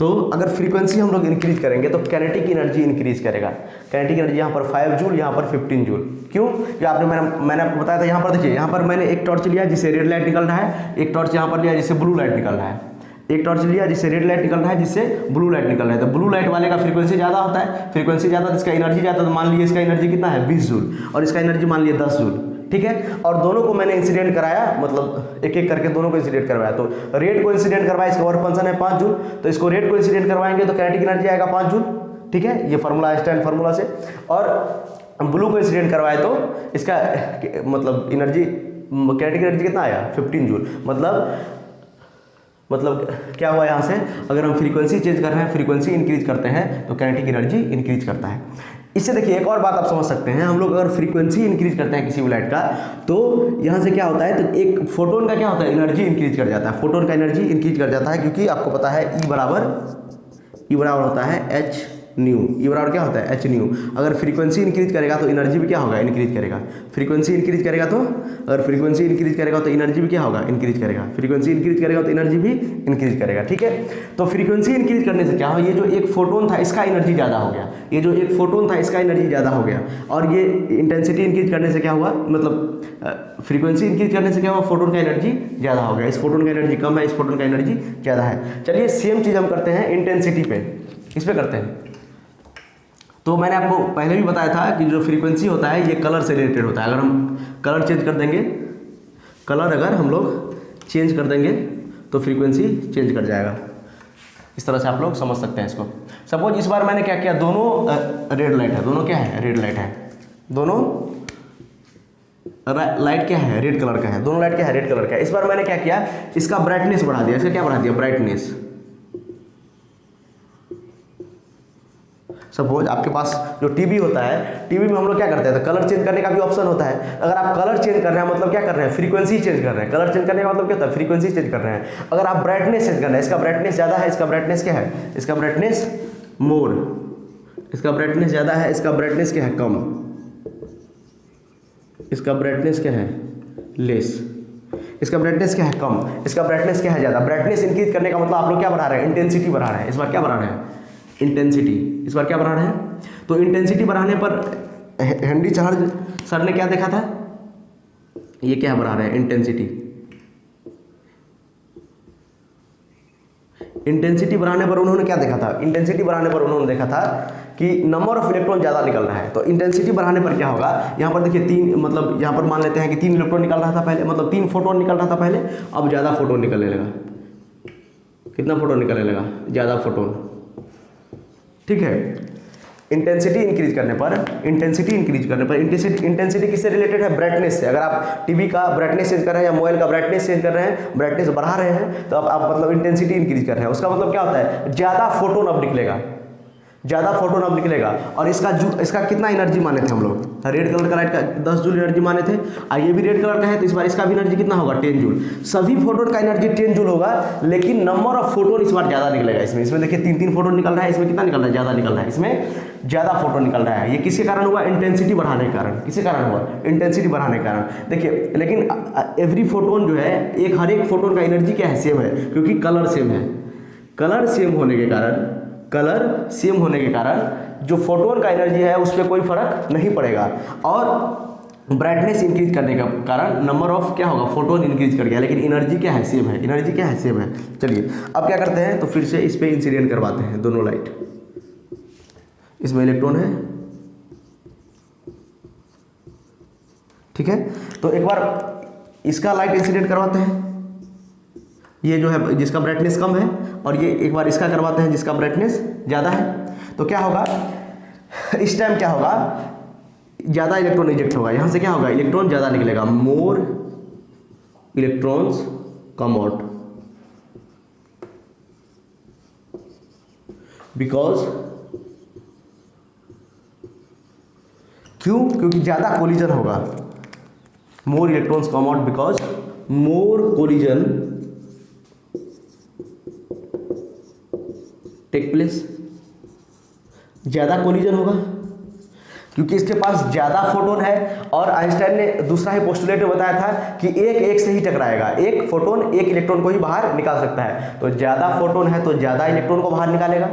तो अगर फ्रीक्वेंसी हम लोग इंक्रीज करेंगे तो काइनेटिक एनर्जी इंक्रीज करेगा। काइनेटिक एनर्जी यहाँ पर 5 जूल, यहाँ पर 15 जूल। क्यों? कि मैंने आपको बताया था, यहाँ पर देखिए, यहाँ पर मैंने एक टॉर्च लिया जिससे रेड लाइट निकल रहा है, एक टॉर्च यहाँ पर लिया जिससे ब्लू लाइट निकल रहा है, एक टॉर्च लिया जिससे रेड लाइट निकल रहा है, जिससे ब्लू लाइट निकल रहा है। तो ब्लू लाइट वाले का फ्रीक्वेंसी ज़्यादा होता है, फ्रीक्वेंसी ज़्यादा तो इसका एनर्जी ज़्यादा। तो मान लीजिए इसका एनर्जी कितना है 20 जूल और इसका एनर्जी मान लीजिए 10 जूल, ठीक है। और दोनों को मैंने इंसिडेंट कराया, मतलब एक एक करके दोनों को इंसिडेंट करवाया। तो रेड को इंसिडेंट करवाया, इसका वर्क फंक्शन है 5 जूल, तो इसको रेड को इंसिडेंट करवाएंगे तो काइनेटिक एनर्जी आएगा 5 जूल, ठीक है, ये फार्मूला आइंस्टाइन फार्मूला से। और ब्लू को इंसिडेंट करवाए तो इसका मतलब एनर्जी, काइनेटिक एनर्जी कितना आया 15 जूल। मतलब क्या हुआ यहाँ से, अगर हम फ्रीक्वेंसी चेंज कर रहे हैं, फ्रीक्वेंसी इंक्रीज करते हैं तो काइनेटिक एनर्जी इंक्रीज करता है। इससे देखिए एक और बात आप समझ सकते हैं, हम लोग अगर फ्रीक्वेंसी इंक्रीज करते हैं किसी भी लाइट का, तो यहाँ से क्या होता है, तो एक फोटोन का क्या होता है, एनर्जी इंक्रीज कर जाता है, फोटोन का एनर्जी इंक्रीज कर जाता है, क्योंकि आपको पता है ई बराबर होता है एच न्यू, ई बराबर क्या होता है एच न्यू। अगर फ्रीक्वेंसी इंक्रीज करेगा तो एनर्जी भी क्या होगा, इंक्रीज करेगा। फ्रीक्वेंसी इंक्रीज करेगा तो, अगर फ्रीक्वेंसी इंक्रीज करेगा तो एनर्जी भी क्या होगा, इंक्रीज करेगा। फ्रीक्वेंसी इंक्रीज करेगा तो एनर्जी भी इंक्रीज करेगा, ठीक है। तो फ्रीक्वेंसी इंक्रीज करने से क्या हो, ये जो एक फोटोन था इसका एनर्जी ज़्यादा हो गया, ये जो एक फोटोन था इसका एनर्जी ज़्यादा हो गया। और ये इंटेंसिटी इंक्रीज करने से क्या हुआ, मतलब फ्रीक्वेंसी इंक्रीज करने से क्या हुआ, फोटोन का एनर्जी ज़्यादा हो गया। इस फोटोन का एनर्जी कम है, इस फोटोन का एनर्जी ज़्यादा है। चलिए सेम चीज़ हम करते हैं इंटेंसिटी पे, इस पे करते हैं। तो मैंने आपको पहले भी बताया था कि जो फ्रीक्वेंसी होता है ये कलर से रिलेटेड होता है। अगर हम कलर चेंज कर देंगे, कलर अगर हम लोग चेंज कर देंगे तो फ्रीक्वेंसी चेंज कर जाएगा। इस तरह से आप लोग समझ सकते हैं इसको। सपोज इस बार मैंने क्या किया, दोनों रेड लाइट है, दोनों क्या है, रेड लाइट है, दोनों लाइट क्या है, रेड कलर का है, दोनों लाइट क्या है, रेड कलर का है। इस बार मैंने क्या किया, इसका ब्राइटनेस बढ़ा दिया। इसका क्या बढ़ा दिया, ब्राइटनेस। सपोज आपके पास जो टीवी होता है, टीवी में हम लोग क्या करते हैं, तो कलर चेंज करने का भी ऑप्शन होता है। अगर आप कलर चेंज कर रहे हैं मतलब क्या कर रहे हैं, फ्रीक्वेंसी चेंज कर रहे हैं। कलर चेंज करने का मतलब क्या होता है, फ्रीक्वेंसी चेंज कर रहे हैं। अगर आप ब्राइटनेस चेंज कर रहे हैं, इसका ब्राइटनेस ज़्यादा है, इसका ब्राइटनेस क्या है, इसका ब्राइटनेस मोर, इसका ब्राइटनेस ज़्यादा है, इसका ब्राइटनेस क्या है, कम, इसका ब्राइटनेस क्या है, लेस, इसका ब्राइटनेस क्या है, कम, इसका ब्राइटनेस क्या है, ज़्यादा। ब्राइटनेस इंक्रीज करने का मतलब आप लोग क्या बढ़ा रहे हैं, इंटेंसिटी बढ़ा रहे हैं। इस बार क्या बढ़ा रहे हैं, इंटेंसिटी। इस बार क्या बढ़ा रहे हैं, तो इंटेंसिटी बढ़ाने पर हेनरी चार्ल्स सर ने क्या देखा था, ये क्या बढ़ा रहे हैं, इंटेंसिटी। इंटेंसिटी बढ़ाने पर उन्होंने क्या देखा था, इंटेंसिटी बढ़ाने पर उन्होंने देखा था कि नंबर ऑफ इलेक्ट्रॉन ज़्यादा निकल रहा है। तो इंटेंसिटी बढ़ाने पर क्या होगा, यहाँ पर देखिए 3, मतलब यहाँ पर मान लेते हैं कि 3 इलेक्ट्रॉन निकल रहा था पहले, मतलब 3 फोटोन निकल रहा था पहले, अब ज़्यादा फोटोन निकलने लगा। कितना फोटोन निकलने लगा, ज़्यादा फोटोन, ठीक है। इंटेंसिटी इंक्रीज करने पर, इंटेंसिटी इंक्रीज करने पर, इंटेंसिटी किससे रिलेटेड है, ब्राइटनेस से। अगर आप टीवी का ब्राइटनेस चेंज कर रहे हैं या मोबाइल का ब्राइटनेस चेंज कर रहे हैं, ब्राइटनेस बढ़ा रहे हैं, तो आप मतलब इंटेंसिटी इंक्रीज कर रहे हैं। उसका मतलब क्या होता है, ज़्यादा फोटोन अब निकलेगा, ज़्यादा फोटोन अब निकलेगा। और इसका कितना एनर्जी माने थे हम लोग, रेड कलर का लाइट का 10 जूल एनर्जी माने थे, और ये भी रेड कलर का है, तो इस बार इसका भी एनर्जी कितना होगा, 10 जूल। सभी फोटोन का एनर्जी 10 जूल होगा, लेकिन नंबर ऑफ फोटोन इस बार ज़्यादा निकलेगा। इसमें देखिए 3 फोटोन निकल रहा है, इसमें कितना निकल रहा है, ज़्यादा निकल रहा है, इसमें ज़्यादा फोटोन निकल रहा है। ये किसके कारण हुआ, इंटेंसिटी बढ़ाने के कारण। किसके कारण हुआ, इंटेंसिटी बढ़ाने के कारण। देखिए लेकिन एवरी फोटोन जो है, हर एक फोटोन का एनर्जी क्या है, सेम है, क्योंकि कलर सेम है। कलर सेम होने के कारण जो फोटोन का एनर्जी है उस पर कोई फर्क नहीं पड़ेगा। और ब्राइटनेस इंक्रीज करने के कारण नंबर ऑफ क्या होगा, फोटोन इंक्रीज कर गया, लेकिन एनर्जी क्या है, सेम है। एनर्जी क्या है, सेम है। चलिए अब क्या करते हैं, तो फिर से इस पे इंसिडेंट करवाते हैं दोनों लाइट। इसमें इलेक्ट्रॉन है, ठीक है। तो एक बार इसका लाइट इंसिडेंट करवाते हैं, ये जो है जिसका ब्राइटनेस कम है, और ये एक बार इसका करवाते हैं जिसका ब्राइटनेस ज़्यादा है। तो क्या होगा, इस टाइम क्या होगा, ज़्यादा इलेक्ट्रॉन इजेक्ट होगा। यहाँ से क्या होगा, इलेक्ट्रॉन ज़्यादा निकलेगा, more electrons come out, because क्योंकि ज़्यादा कोलिजन होगा। More electrons come out because more collision take place, ज़्यादा कोलिजन होगा क्योंकि इसके पास ज़्यादा फोटोन है। और आइंस्टाइन ने दूसरा ही पोस्टुलेट में बताया था कि एक एक से ही टकराएगा, एक फोटोन एक इलेक्ट्रॉन को ही बाहर निकाल सकता है। तो ज़्यादा फोटोन है तो ज़्यादा इलेक्ट्रॉन को बाहर निकालेगा,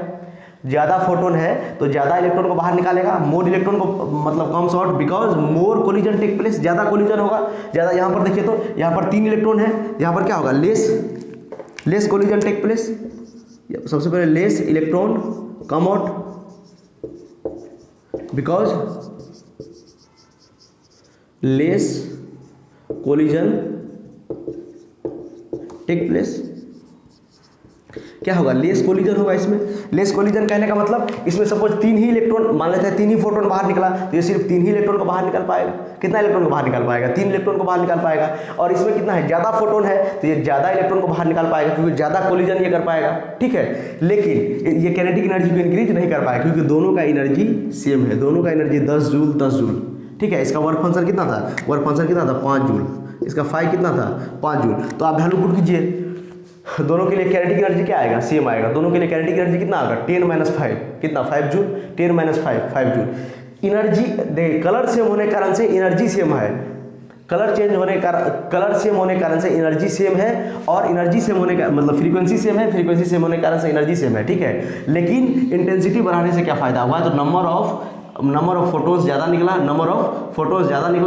ज़्यादा फोटोन है तो ज़्यादा इलेक्ट्रॉन को बाहर निकालेगा। मोर इलेक्ट्रॉन को मतलब comes out because more collision take place, ज़्यादा कोलिजन होगा ज़्यादा। यहाँ पर देखिए तो यहाँ पर 3 इलेक्ट्रॉन है, यहाँ पर क्या होगा लेस कोलिजन टेक प्लेस। सबसे पहले less electron come out because less collision take place. क्या होगा लेस कोलिजन होगा इसमें। लेस कोलिजन कहने का मतलब इसमें सपोज 3 ही इलेक्ट्रॉन, मान लेते हैं 3 ही फोटोन बाहर निकला तो ये सिर्फ 3 ही इलेक्ट्रॉन को बाहर निकाल पाएगा। कितना इलेक्ट्रॉन को बाहर निकाल पाएगा? 3 इलेक्ट्रॉन को बाहर निकाल पाएगा। और इसमें कितना है? ज़्यादा फोटोन है तो ये ज़्यादा इलेक्ट्रॉन को बाहर निकाल पाएगा क्योंकि ज़्यादा कोलिजन ये कर पाएगा, ठीक है। लेकिन ये काइनेटिक एनर्जी को इंक्रीज नहीं कर पाएगा क्योंकि दोनों का एनर्जी सेम है, दोनों का एनर्जी 10 जूल 10 जूल, ठीक है। इसका वर्क फंक्शन कितना था? वर्क फंक्शन कितना था? 5 जूल। इसका फाई कितना था? 5 जूल। तो आप वैल्यू पुट कीजिए, दोनों के लिए काइनेटिक एनर्जी क्या आएगा? सेम आएगा। दोनों के लिए काइनेटिक एनर्जी कितना आएगा? 10 - 5 कितना? 5 जूल। 10 - 5 जूल। एनर्जी देखिए कलर सेम होने के कारण से एनर्जी सेम है, कलर सेम होने के कारण से एनर्जी सेम है, और एनर्जी सेम होने का मतलब फ्रीक्वेंसी सेम है, फ्रीक्वेंसी सेम होने के कारण से एनर्जी सेम है, ठीक है। लेकिन इंटेंसिटी बढ़ाने से क्या फायदा हुआ? तो नंबर ऑफ फोटोन्स ज़्यादा निकला,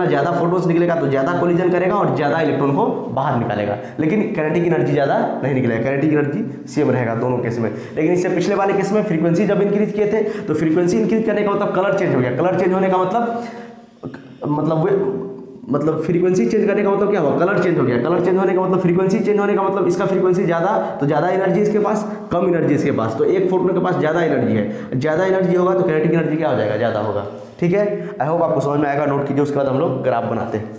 ज़्यादा फोटोन्स निकलेगा तो ज़्यादा कोलिजन करेगा और ज़्यादा इलेक्ट्रॉन को बाहर निकालेगा। लेकिन काइनेटिक एनर्जी ज़्यादा नहीं निकलेगा, काइनेटिक एनर्जी सेम रहेगा दोनों केस में। लेकिन इससे पिछले वाले केस में फ्रीक्वेंसी जब इंक्रीज किए थे तो फ्रीक्वेंसी इंक्रीज करने का मतलब कलर चेंज हो गया। कलर चेंज होने का मतलब फ्रीक्वेंसी चेंज करने का मतलब क्या हुआ? कलर चेंज हो गया। कलर चेंज होने का मतलब फ्रीक्वेंसी चेंज होने का मतलब इसका फ्रीक्वेंसी ज़्यादा तो ज़्यादा एनर्जी इसके पास, कम एनर्जी इसके पास। तो एक फोटोन के पास ज़्यादा एनर्जी है, ज़्यादा एनर्जी होगा तो काइनेटिक एनर्जी क्या हो जाएगा? ज़्यादा होगा, ठीक है। आई होप आपको समझ में आएगा। नोट कीजिए, उसके बाद हम लोग ग्राफ बनाते हैं।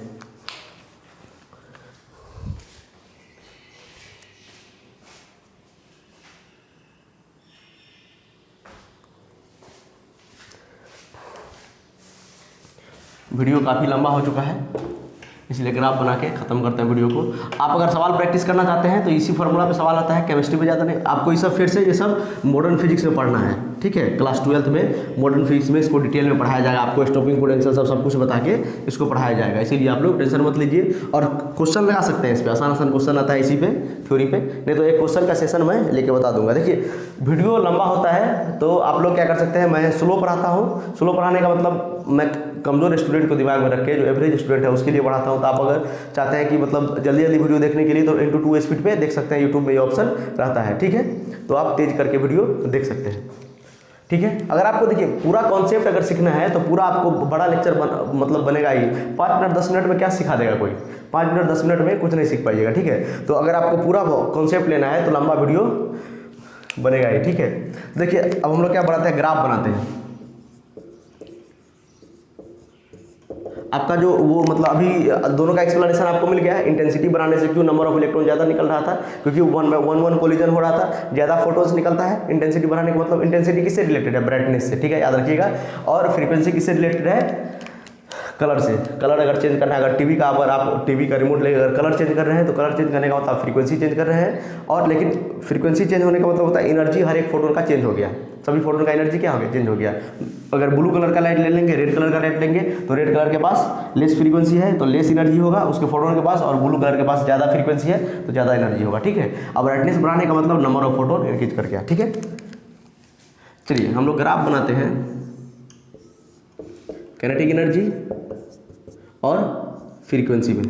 वीडियो काफ़ी लंबा हो चुका है इसलिए ग्राफ बना के ख़त्म करते हैं वीडियो को। आप अगर सवाल प्रैक्टिस करना चाहते हैं तो इसी फार्मूला पे सवाल आता है, केमिस्ट्री में ज़्यादा नहीं। आपको ये सब फिर से ये सब मॉडर्न फिजिक्स में पढ़ना है, ठीक है। क्लास 12th में मॉडर्न फिजिक्स में इसको डिटेल में पढ़ाया जाएगा। आपको स्टॉपिंग पोटेंशियल सब कुछ बता के इसको पढ़ाया जाएगा, इसीलिए आप लोग टेंशन मत लीजिए। और क्वेश्चन लगा सकते हैं इस पर, आसान क्वेश्चन आता है इसी पे थ्योरी पे, नहीं तो एक क्वेश्चन का सेशन मैं लेके बता दूंगा। देखिए वीडियो लंबा होता है तो आप लोग क्या कर सकते हैं, मैं स्लो पढ़ाता हूँ। स्लो पढ़ाने का मतलब मैं कमज़ोर स्टूडेंट को दिमाग में रख के जो एवरेज स्टूडेंट है उसके लिए पढ़ाता हूँ। तो आप अगर चाहते हैं कि मतलब जल्दी वीडियो देखने के लिए तो × 2 स्पीड पे देख सकते हैं, यूट्यूब में ये ऑप्शन रहता है, ठीक है। तो आप तेज करके वीडियो देख सकते हैं, ठीक है। अगर आपको देखिए पूरा कॉन्सेप्ट अगर सीखना है तो पूरा आपको बड़ा लेक्चर मतलब बनेगा ही। 5 मिनट 10 मिनट में क्या सिखा देगा कोई? 5 मिनट 10 मिनट में कुछ नहीं सीख पाइएगा, ठीक है। तो अगर आपको पूरा कॉन्सेप्ट लेना है तो लंबा वीडियो बनेगा ही, ठीक है। देखिए अब हम लोग क्या बनाते हैं, ग्राफ बनाते हैं। आपका जो वो मतलब अभी दोनों का एक्सप्लेनेशन आपको मिल गया है। इंटेंसिटी बढ़ाने से क्यों नंबर ऑफ इलेक्ट्रॉन ज़्यादा निकल रहा था? क्योंकि 1 कोलिजन हो रहा था, ज़्यादा फोटोन्स निकलता है। इंटेंसिटी बढ़ाने का मतलब इंटेंसिटी किससे रिलेटेड है? ब्राइटनेस से, ठीक है, याद रखिएगा। और फ्रीक्वेंसी किससे रिलेटेड है? कलर से। कलर अगर चेंज करना है, अगर टीवी का अगर आप टीवी का रिमोट लेकर अगर कलर चेंज कर रहे हैं तो कलर चेंज करने का मतलब फ्रीक्वेंसी चेंज कर रहे हैं। और लेकिन फ्रीक्वेंसी चेंज होने का मतलब होता है एनर्जी हर एक फोटोन का चेंज हो गया, सभी फोटोन का एनर्जी क्या हो गया? चेंज हो गया। अगर ब्लू कलर का लाइट ले लेंगे, रेड कलर का लाइट लेंगे तो रेड कलर के पास लेस फ्रीक्वेंसी है तो लेस एनर्जी होगा उसके फोटोन के पास, और ब्लू कलर के पास ज़्यादा फ्रीक्वेंसी है तो ज़्यादा एनर्जी होगा, ठीक है। अब ब्राइटनेस बढ़ाने का मतलब नंबर ऑफ फोटोन इंक्रीज कर गया, ठीक है। चलिए हम लोग ग्राफ बनाते हैं काइनेटिक एनर्जी और फ्रीक्वेंसी में,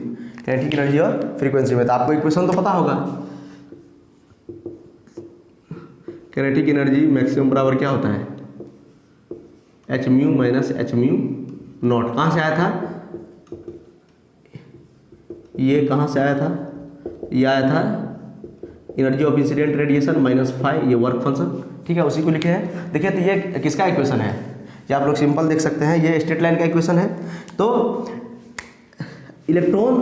काइनेटिक एनर्जी और फ्रीक्वेंसी में। तो आपको इक्वेशन तो पता होगा, काइनेटिक एनर्जी मैक्सिमम बराबर क्या होता है? h-μ - h-μ0। कहाँ से आया था ये? कहाँ से आया था ये? आया था एनर्जी ऑफ इंसिडेंट रेडिएशन -φ, ये वर्क फंक्शन, ठीक है, उसी को लिखे हैं। देखिए तो ये किसका इक्वेशन है? ये आप लोग सिंपल देख सकते हैं, ये स्ट्रेट लाइन का इक्वेशन है। तो इलेक्ट्रॉन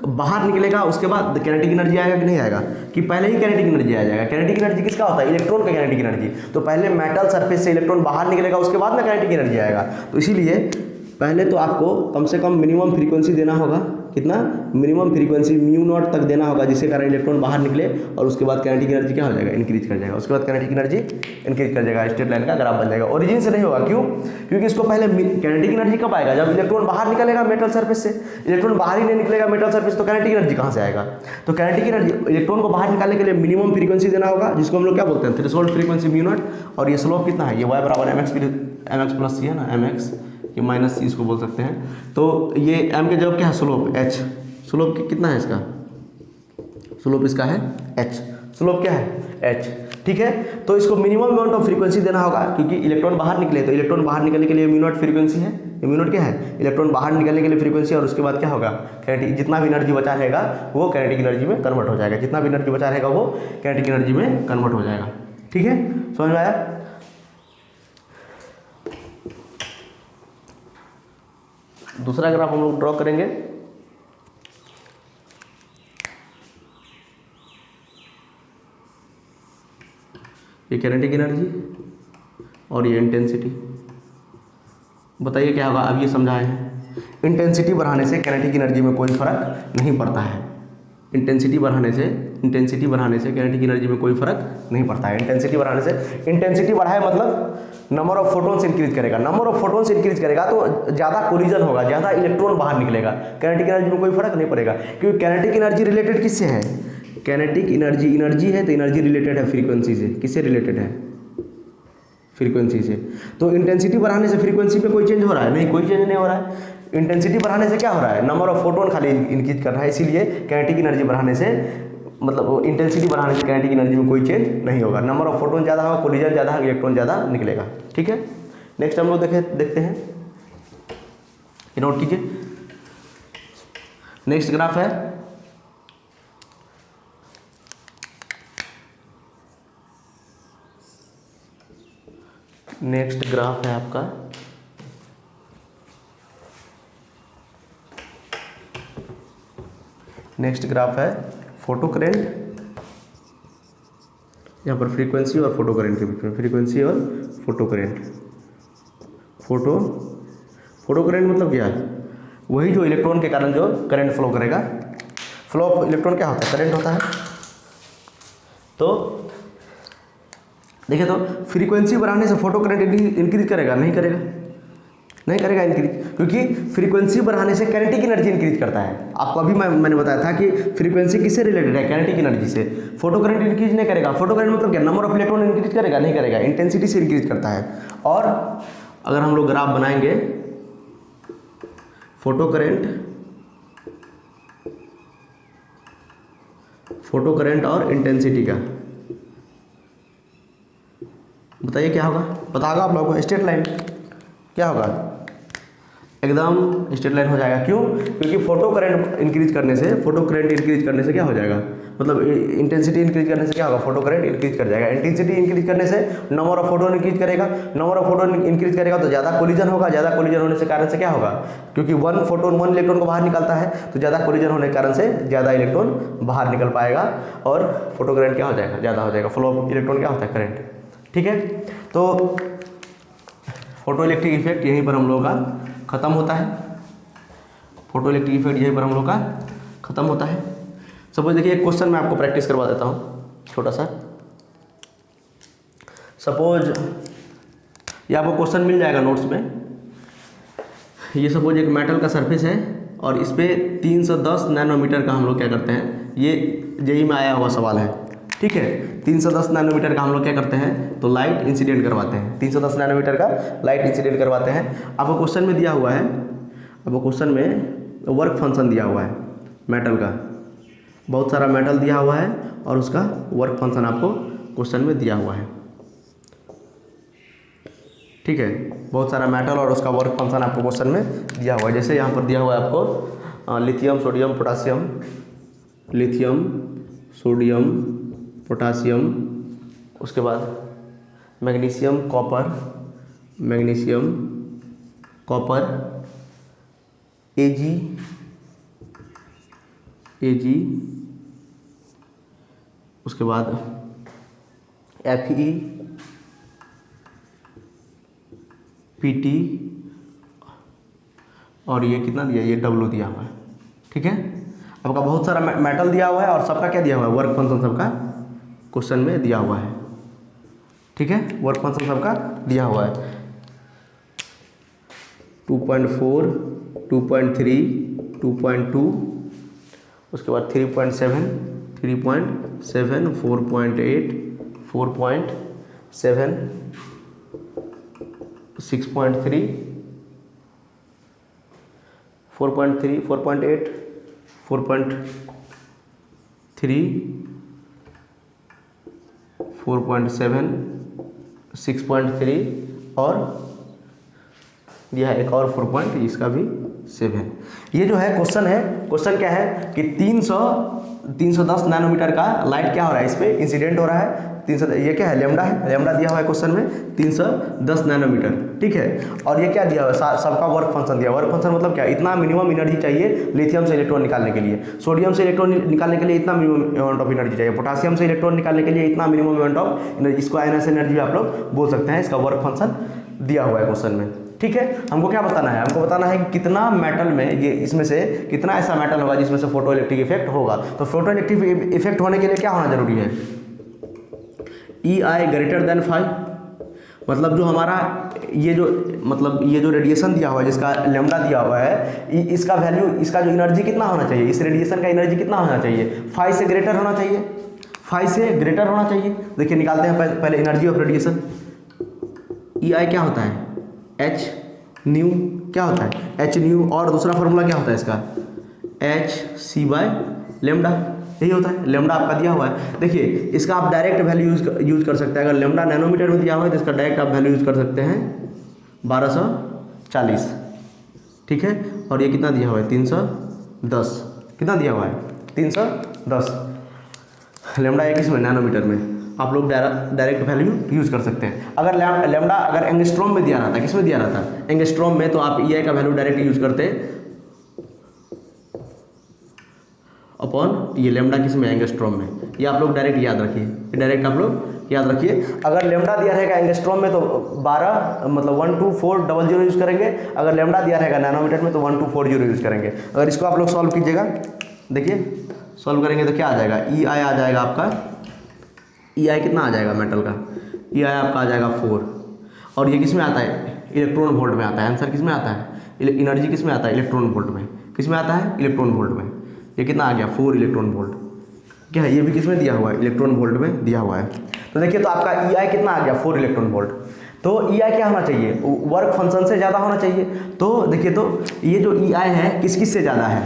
बाहर निकलेगा उसके बाद काइनेटिक एनर्जी आएगा कि नहीं आएगा? कि पहले ही काइनेटिक एनर्जी आ जाएगा? काइनेटिक एनर्जी किसका होता है? इलेक्ट्रॉन का काइनेटिक एनर्जी। तो पहले मेटल सरफेस से इलेक्ट्रॉन बाहर निकलेगा उसके बाद ना काइनेटिक एनर्जी आएगा। तो इसीलिए पहले तो आपको कम से कम मिनिमम फ्रीक्वेंसी देना होगा। कितना मिनिमम फ्रीक्वेंसी म्यू नॉट तक देना होगा, जिसके कारण इलेक्ट्रॉन बाहर निकले और उसके बाद काइनेटिक एनर्जी क्या हो जाएगा, इंक्रीज कर जाएगा। उसके बाद काइनेटिक एनर्जी इंक्रीज कर जाएगा, स्ट्रेट लाइन का ग्राफ बन जाएगा। ओरिजिन से नहीं होगा, क्यों? क्योंकि इसको पहले काइनेटिक एनर्जी कब आएगा, जब इलेक्ट्रॉन बाहर निकलेगा मेटल सरफेस से। इलेक्ट्रॉन बाहर ही नहीं निकलेगा मेटल सरफेस, तो काइनेटिक एनर्जी कहाँ से आएगा? तो काइनेटिक एनर्जी इलेक्ट्रॉन को बाहर निकालने के लिए मिनिमम फ्रीक्वेंसी देना होगा, जिसको हम लोग क्या बोलते हैं, थ्रेशोल्ड फ्रीक्वेंसी म्यू नॉट। और ये स्लोप कितना है, ये y बराबर एम एक्स प्लस सी है ना, एम एक्स ये माइनस सी इसको बोल सकते हैं। तो ये m के जगह क्या है, स्लोप h। स्लोप कितना है इसका, स्लोप इसका है h। स्लोप क्या है h, ठीक है। तो इसको मिनिमम अमाउंट ऑफ फ्रीक्वेंसी देना होगा, क्योंकि इलेक्ट्रॉन बाहर निकले, तो इलेक्ट्रॉन बाहर निकलने के लिए म्यू नॉट फ्रीक्वेंसी है। म्यू नॉट क्या है, इलेक्ट्रॉन बाहर निकलने के लिए फ्रीक्वेंसी। और उसके बाद क्या होगा, काइनेटिक जितना भी एनर्जी बचा रहेगा वो काइनेटिक एनर्जी में कन्वर्ट हो जाएगा। जितना भी एनर्जी बचा रहेगा वो काइनेटिक एनर्जी में कन्वर्ट हो जाएगा, ठीक है। समझ में आया? दूसरा ग्राफ हम लोग ड्रॉ करेंगे। ये काइनेटिक एनर्जी और ये इंटेंसिटी। बताइए क्या होगा, अब ये समझाए हैं। इंटेंसिटी बढ़ाने से काइनेटिक एनर्जी में कोई फर्क नहीं पड़ता है। इंटेंसिटी बढ़ाने से काइनेटिक एनर्जी में कोई फर्क नहीं पड़ता है। इंटेंसिटी बढ़ाए मतलब नंबर ऑफ फोटोन्स इंक्रीज करेगा। नंबर ऑफ फोटोन्स इंक्रीज करेगा तो ज़्यादा कोलिजन होगा, ज़्यादा इलेक्ट्रॉन बाहर निकलेगा। काइनेटिक एनर्जी में कोई फर्क नहीं पड़ेगा, क्योंकि काइनेटिक एनर्जी रिलेटेड किससे है, काइनेटिक एनर्जी है तो एनर्जी रिलेटेड है फ्रीक्वेंसी से। किससे रिलेटेड है, फ्रीक्वेंसी से। तो इंटेंसिटी बढ़ाने से फ्रीक्वेंसी पे कोई चेंज हो रहा है, नहीं, कोई चेंज नहीं हो रहा है। इंटेंसिटी बढ़ाने से क्या हो रहा है, नंबर ऑफ फोटोन खाली इंक्रीज कर रहा है। इसीलिए काइनेटिक एनर्जी बढ़ाने से, मतलब इंटेंसिटी बढ़ाने से काइनेटिक एनर्जी में कोई चेंज नहीं होगा। नंबर ऑफ फोटोन ज़्यादा होगा, कोलिजन ज़्यादा होगा, इलेक्ट्रॉन ज़्यादा निकलेगा, ठीक है। नेक्स्ट हम लोग देखते हैं, नोट कीजिए। नेक्स्ट ग्राफ है आपका फोटो करेंट। यहाँ पर फ्रीक्वेंसी और फोटो करेंट के बीच में, फ्रीक्वेंसी और फोटो करेंट। फोटो करेंट मतलब क्या है, वही जो इलेक्ट्रॉन के कारण जो करंट फ्लो करेगा। फ्लो ऑफ इलेक्ट्रॉन क्या होता है, करंट होता है। तो देखिए, तो फ्रीक्वेंसी बढ़ाने से फोटो करंट इंक्रीज करेगा, नहीं करेगा इंक्रीज, क्योंकि फ्रीक्वेंसी बढ़ाने से काइनेटिक एनर्जी इंक्रीज करता है। आपको अभी मैंने बताया था कि फ्रीक्वेंसी किससे रिलेटेड है, काइनेटिक एनर्जी से। फोटो करंट इंक्रीज नहीं करेगा। फोटो करंट मतलब क्या, नंबर ऑफ इलेक्ट्रॉन इंक्रीज करेगा, नहीं करेगा, इंटेंसिटी से इंक्रीज करता है। और अगर हम लोग ग्राफ बनाएंगे फोटो करंट और इंटेंसिटी का, बताइए क्या होगा, पता होगा आप लोगों को। स्ट्रेट लाइन क्या होगा, एकदम स्ट्रेट लाइन हो जाएगा। क्यों? क्योंकि फोटो करंट इंक्रीज करने से क्या हो जाएगा, मतलब इंटेंसिटी इंक्रीज करने से क्या होगा, फोटो करंट इंक्रीज कर जाएगा। इंटेंसिटी इंक्रीज करने से नंबर ऑफ फोटोन इंक्रीज करेगा। नंबर ऑफ फोटोन इंक्रीज करेगा तो ज़्यादा कोलिजन होगा। ज़्यादा कोलिजन होने से कारण से क्या होगा, क्योंकि वन इलेक्ट्रॉन को बाहर निकलता है, तो ज़्यादा कोलिजन होने के कारण से ज़्यादा इलेक्ट्रॉन बाहर निकल पाएगा और फोटो करंट क्या हो जाएगा, ज़्यादा हो जाएगा। फ्लो ऑफ इलेक्ट्रॉन क्या होता है, करंट, ठीक है। तो फोटो इलेक्ट्रिक इफेक्ट यहीं पर हम लोगों का ख़त्म होता है। फोटो इलेक्ट्रिक इफेक्ट यहीं पर हम लोग का ख़त्म होता है। सपोज देखिए, एक क्वेश्चन मैं आपको प्रैक्टिस करवा देता हूँ छोटा सा। सपोज ये आपको क्वेश्चन मिल जाएगा नोट्स में। ये सपोज एक मेटल का सरफेस है और इस पर 310 नैनोमीटर का हम लोग क्या करते हैं, ये जेईई में आया हुआ सवाल है, ठीक है। 310 नैनोमीटर का हम लोग क्या करते हैं, तो लाइट इंसिडेंट करवाते हैं। 310 नैनोमीटर का लाइट इंसिडेंट करवाते हैं। आपको क्वेश्चन में दिया हुआ है, आपको क्वेश्चन में वर्क फंक्शन दिया हुआ है मेटल का। बहुत सारा मेटल दिया हुआ है और उसका वर्क फंक्शन आपको क्वेश्चन में दिया हुआ है, ठीक है। बहुत सारा मेटल और उसका वर्क फंक्शन आपको क्वेश्चन में दिया हुआ है। जैसे यहाँ पर दिया हुआ है आपको लिथियम, सोडियम, पोटासियम, उसके बाद मैग्नीशियम, कॉपर, एजी, उसके बाद Fe, Pt और ये कितना दिया, ये W दिया हुआ है, ठीक है, आपका बहुत सारा मेटल दिया हुआ है और सबका क्या दिया हुआ है, वर्क फंक्शन सबका क्वेश्चन में दिया हुआ है। ठीक है, वर्क फंक्शन सबका दिया हुआ है 2.4, 2.3, 2.2, उसके बाद 3.7, 3.7, 4.8, 4.7, 6.3, 4.3, 4.8, 4.3, 4.7, 6.3 और यह एक और 4 पॉइंट, इसका भी 7। ये जो है क्वेश्चन क्वेश्चन क्या है कि 310 नैनोमीटर का लाइट क्या हो रहा है, इस पे इंसिडेंट हो रहा है 300, ये क्या है, लेमडा है, लेमडा दिया हुआ है क्वेश्चन में 310 नैनोमीटर। ठीक है, और ये क्या दिया हुआ है, सबका वर्क फंक्शन दिया। वर्क फंक्शन मतलब क्या, इतना मिनिमम एनर्जी चाहिए लिथियम से इलेक्ट्रॉन निकालने के लिए, सोडियम से इलेक्ट्रॉन निकालने के लिए इतना मिनिमम अमाउंट ऑफ एनर्जी चाहिए, पोटासियम से इलेक्ट्रॉन निकालने के लिए इतना मिनिमम अमाउंट ऑफ एनर्जी, इसको आयनस एनर्जी आप लोग बोल सकते हैं। इसका वर्क फंक्शन दिया हुआ है क्वेश्चन में। ठीक है, हमको क्या बताना है, हमको बताना है कि कितना मेटल में, ये इसमें से कितना ऐसा मेटल होगा जिसमें से फोटो इलेक्ट्रिक इफेक्ट होगा। तो फोटो इलेक्ट्रिक इफेक्ट होने के लिए क्या होना जरूरी है, EI ग्रेटर देन 5, मतलब जो हमारा ये जो रेडिएशन दिया हुआ है, जिसका लेमडा दिया हुआ है, इसका वैल्यू, इसका जो एनर्जी कितना होना चाहिए, इस रेडिएशन का एनर्जी कितना होना चाहिए, 5 से ग्रेटर होना चाहिए, 5 से ग्रेटर होना चाहिए। देखिए निकालते हैं पहले एनर्जी ऑफ रेडिएशन। EI क्या होता है, H न्यू, क्या होता है H न्यू, और दूसरा फार्मूला क्या होता है इसका, HC/λ, यही होता है। लेमडा आपका दिया हुआ है, देखिए इसका आप डायरेक्ट वैल्यू यूज कर सकते हैं। अगर लेमडा नैनोमीटर में दिया हुआ है तो इसका डायरेक्ट आप वैल्यू यूज कर सकते हैं 1240। ठीक है, और ये कितना दिया हुआ है, 310, कितना दिया हुआ है, 310। लेमडा है किसमें, नैनोमीटर में, आप लोग डायरेक्ट वैल्यू यूज कर सकते हैं। अगर लेमडा अगर एंगस्ट्रॉम में दिया रहता, किसमें दिया रहता, एंगस्ट्रॉम में, तो आप EI का वैल्यू डायरेक्ट यूज करते अपॉन ये लेमडा किसमें, एंगस्ट्रॉम में। ये आप लोग डायरेक्ट याद रखिए, डायरेक्ट आप लोग याद रखिए। अगर लेमडा दिया रहेगा एंगस्ट्रॉम में तो 12 मतलब 12400 यूज करेंगे। अगर लेमडा दिया रहेगा नैनोमीटर में तो 1240 यूज करेंगे। अगर इसको आप लोग सॉल्व कीजिएगा, देखिए सॉल्व करेंगे तो क्या आ जाएगा, EI आ जाएगा आपका, EI कितना आ जाएगा मेटल का, EI आपका आ जाएगा 4। और ये किस में आता है, इलेक्ट्रॉन वोल्ट में आता है। आंसर किस में आता है, एनर्जी किस में आता है, इलेक्ट्रॉन वोल्ट में। किस में आता है, इलेक्ट्रॉन वोल्ट में। ये कितना आ गया, 4 इलेक्ट्रॉन वोल्ट। क्या है, ये भी किस में दिया हुआ है, इलेक्ट्रॉन वोल्ट में दिया हुआ है। तो देखिए, तो आपका EI कितना आ गया, 4 इलेक्ट्रॉन वोल्ट। तो EI क्या होना चाहिए, वर्क फंक्शन से ज़्यादा होना चाहिए। तो देखिए, तो ये जो EI है किस किस से ज़्यादा है,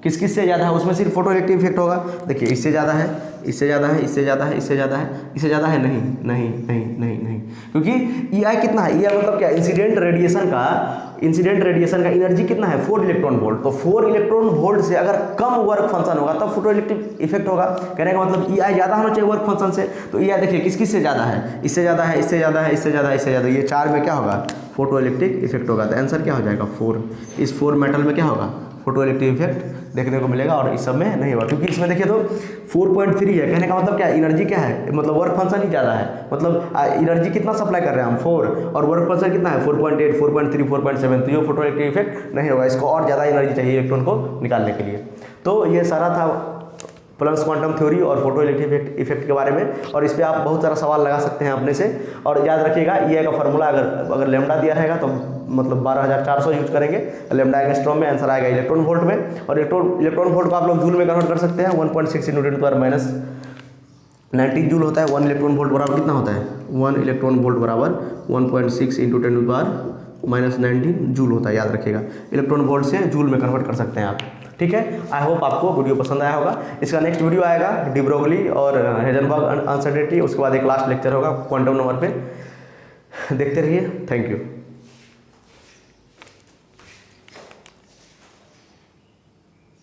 किस किस से ज़्यादा है, उसमें सिर्फ फोटो इलेक्ट्रिक इफेक्ट होगा। देखिए, इससे ज़्यादा है, इससे ज़्यादा है, इससे ज़्यादा है, इससे ज़्यादा है, इससे ज़्यादा है, नहीं नहीं नहीं नहीं नहीं, क्योंकि EI कितना है, EI मतलब क्या, इंसिडेंट रेडिएशन का एनर्जी कितना है, 4 इलेक्ट्रॉन वोल्ट। तो 4 इलेक्ट्रॉन वोल्ट से अगर कम वर्क फंक्शन होगा तब फोटो इलेक्ट्रिक इफेक्ट होगा। कहने का मतलब EI ज़्यादा होना चाहिए वर्क फंक्शन से। तो EI देखिए किस किस से ज़्यादा है, इससे ज़्यादा है, इससे ज़्यादा है, इससे ज़्यादा है, इससे ज़्यादा। ये 4 में क्या होगा, फोटो इलेक्ट्रिक इफेक्ट होगा। तो आंसर क्या हो जाएगा, 4। इस 4 मेटल में क्या होगा, फोटो इलेक्ट्रिक इफेक्ट देखने को मिलेगा, और इस सब में नहीं होगा, क्योंकि इसमें देखिए तो 4.3 है। कहने का मतलब क्या, एनर्जी क्या है, मतलब वर्क फंक्शन ही ज़्यादा है। मतलब एनर्जी कितना सप्लाई कर रहे हैं हम, 4, और वर्क फंक्शन कितना है, 4.8, 4.3, 4.7। तो ये फोटो इलेक्ट्रिक इफेक्ट नहीं होगा, इसको और ज़्यादा एनर्जी चाहिए इलेक्ट्रॉन को निकालने के लिए। तो ये सारा था प्लस क्वांटम थ्योरी और फोटो इलेक्ट्रिक इफेक्ट के बारे में। और इस पर आप बहुत सारा सवाल लगा सकते हैं अपने से। और याद रखिएगा, EI का फार्मूला अगर लेमडा दिया रहेगा तो मतलब 12400 यूज करेंगे। लेमडा एंगस्ट्रॉम में आंसर आएगा इलेक्ट्रॉन वोल्ट में। और इलेक्ट्रॉन वोल्ट को आप लोग जूल में कन्वर्ट कर सकते हैं। 1.6 × 10⁻90 जूल होता है। 1 इलेक्ट्रॉन वोल्ट बराबर कितना होता है, 1 इलेक्ट्रॉन वोल्ट बराबर 1.6 × 10⁻90 जूल होता है। याद रखिएगा, इलेक्ट्रॉन वोल्ट से जूल में कन्वर्ट कर सकते हैं आप। ठीक है, आई होप आपको वीडियो पसंद आया होगा। इसका नेक्स्ट वीडियो आएगा डी ब्रोगली और हेजनबर्ग अनसर्टेनिटी, उसके बाद एक लास्ट लेक्चर होगा क्वांटम नंबर पे। देखते रहिए, थैंक यू।